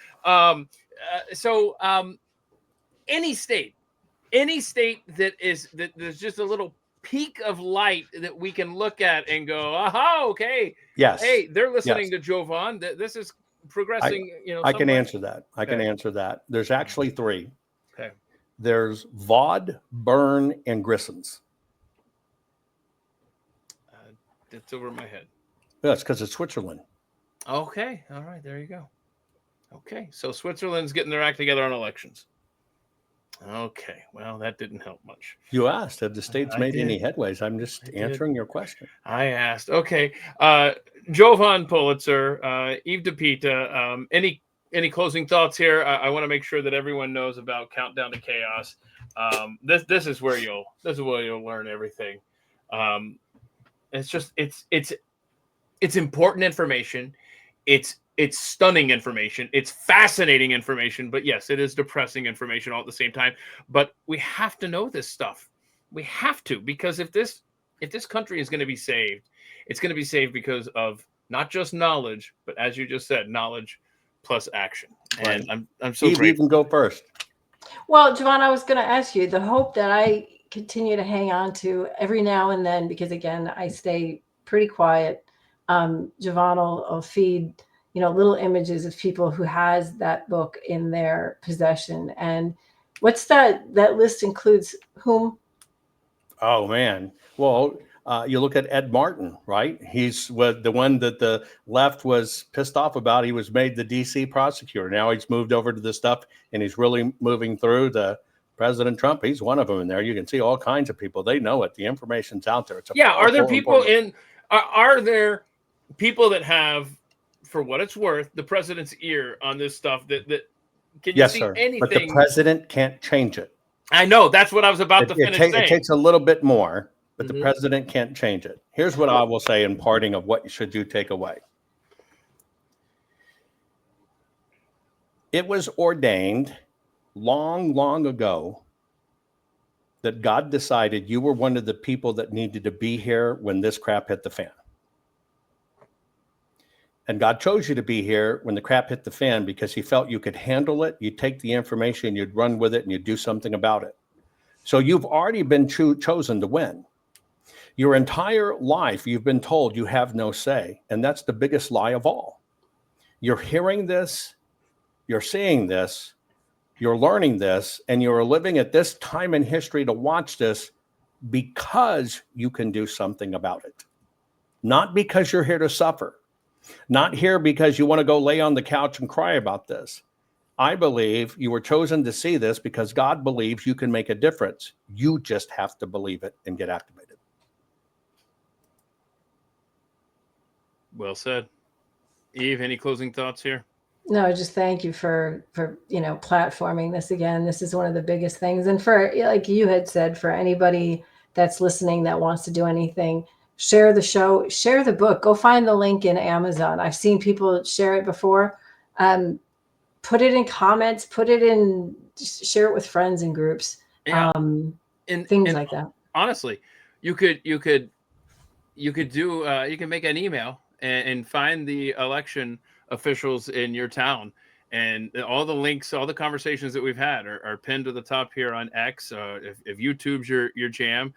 So any state that there's just a little peak of light that we can look at and go, aha, okay. Yes. Hey, they're listening to Jovan. This is progressing. I can answer that. I can answer that. There's actually 3. Okay. There's Vaude, Bern, and Grissons. That's over my head. That's because it's Switzerland. Okay. All right. There you go. Okay. So Switzerland's getting their act together on elections. Okay. Well, that didn't help much. You asked, have the states made any headways? I'm just answering your question. I asked. Okay. Jovan Pulitzer, Eve DePita, any closing thoughts here? I want to make sure that everyone knows about Countdown to Chaos. This is where you'll learn everything. It's important information. It's stunning information. It's fascinating information. But yes, it is depressing information all at the same time. But we have to know this stuff. We have to, because if this country is going to be saved, it's going to be saved because of not just knowledge, but as you just said, knowledge plus action. Right. And I'm so Eve, you grateful. can go first. Well, Jovan, I was going to ask you the hope that I continue to hang on to every now and then, because again, I stay pretty quiet. Jovan will feed, little images of people who has that book in their possession. And what's that list includes whom? Oh man. Well, you look at Ed Martin, right? He's the one that the left was pissed off about. He was made the DC prosecutor. Now he's moved over to this stuff, and he's really moving through the President Trump. He's one of them in there. You can see all kinds of people. They know it. The information's out there. It's Are there people are there people that have, for what it's worth, the president's ear on this stuff that can you yes, see sir. anything? But the president can't change it. I know. That's what I was about to finish saying. It takes a little bit more, but Mhm. the president can't change it. Here's what I will say in parting of what should you take away. It was ordained long, long ago that God decided you were one of the people that needed to be here when this crap hit the fan. And God chose you to be here when the crap hit the fan because he felt you could handle it. You'd take the information, you'd run with it, and you'd do something about it. So you've already been chosen to win. Your entire life, you've been told you have no say. And that's the biggest lie of all. You're hearing this, you're seeing this, you're learning this, and you're living at this time in history to watch this because you can do something about it. Not because you're here to suffer. Not here because you want to go lay on the couch and cry about this. I believe you were chosen to see this because God believes you can make a difference. You just have to believe it and get activated. Well said. Eve, any closing thoughts here? No, just thank you for platforming this again. This is one of the biggest things. And for, like you had said, for anybody that's listening that wants to do anything, share the show, share the book, go find the link in Amazon. I've seen people share it before. Put it in comments, share it with friends and groups. Yeah. Things like that. Honestly, you can make an email and find the election officials in your town, and all the links, all the conversations that we've had are pinned to the top here on X. If YouTube's your jam,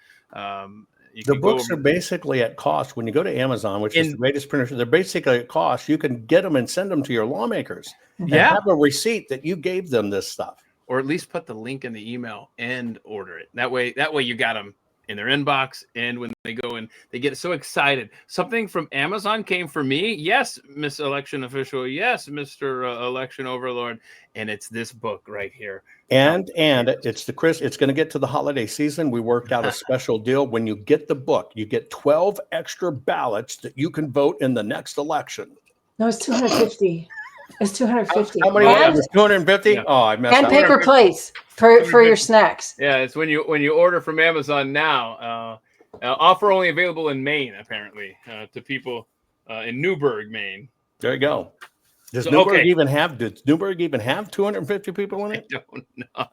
the books are basically at cost. When you go to Amazon, which is the greatest printer, they're basically at cost. You can get them and send them to your lawmakers. And have a receipt that you gave them this stuff, or at least put the link in the email and order it. That way you got them in their inbox, and when they go in, they get so excited. Something from Amazon came for me. Yes, Miss Election Official. Yes, Mr. Election Overlord. And it's this book right here. And it's it's going to get to the holiday season. We worked out a special deal. When you get the book, you get 12 extra ballots that you can vote in the next election. No, it's 250. It's 250. How many? It was 250. Yeah. Oh, I messed up. And paper 250. plates for your snacks. Yeah, it's when you order from Amazon now. Offer only available in Maine, apparently, to people in Newburgh, Maine. There you go. Does Newburgh even have 250 people in it? I don't know.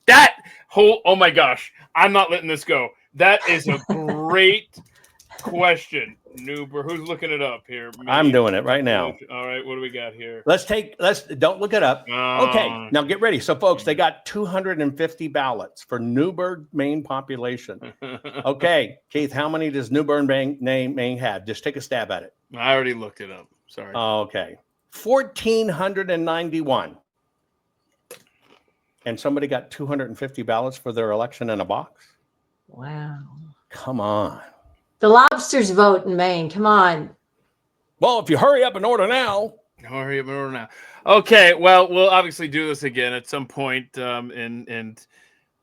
That whole, oh my gosh, I'm not letting this go. That is a great question. Newburgh, who's looking it up here? Me? I'm doing it right now. All right, what do we got here? Don't look it up. Okay, now get ready. So folks, they got 250 ballots for Newburgh, Maine population. Okay, Keith, how many does Newburgh, Maine have? Just take a stab at it. I already looked it up. Sorry. Okay. 1,491. And somebody got 250 ballots for their election in a box? Wow. Come on. The lobsters vote in Maine. Come on. Well, if you hurry up and order now. Hurry up and order now. Okay, well, we'll obviously do this again at some point. And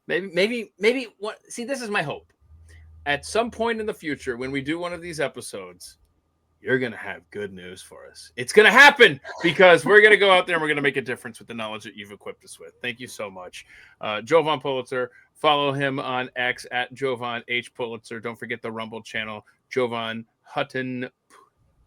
maybe what? See, this is my hope. At some point in the future, when we do one of these episodes, you're going to have good news for us. It's going to happen because we're going to go out there and we're going to make a difference with the knowledge that you've equipped us with. Thank you so much. Jovan Pulitzer, follow him on X at Jovan H. Pulitzer. Don't forget the Rumble channel, Jovan Hutton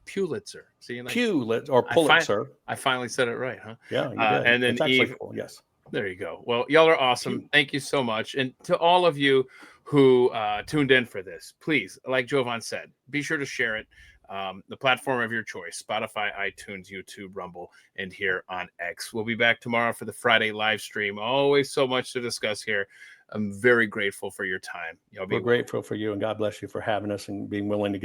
Pulitzer. See, Pulitzer or Pulitzer. I finally said it right, huh? Yeah, you did. And then it's actually Eve, cool. Yes. There you go. Well, y'all are awesome. Thank you so much. And to all of you who tuned in for this, please, like Jovan said, be sure to share it. The platform of your choice, Spotify, iTunes, YouTube, Rumble, and here on X. We'll be back tomorrow for the Friday live stream. Always so much to discuss here. I'm very grateful for your time. We're grateful for you, and God bless you for having us and being willing to get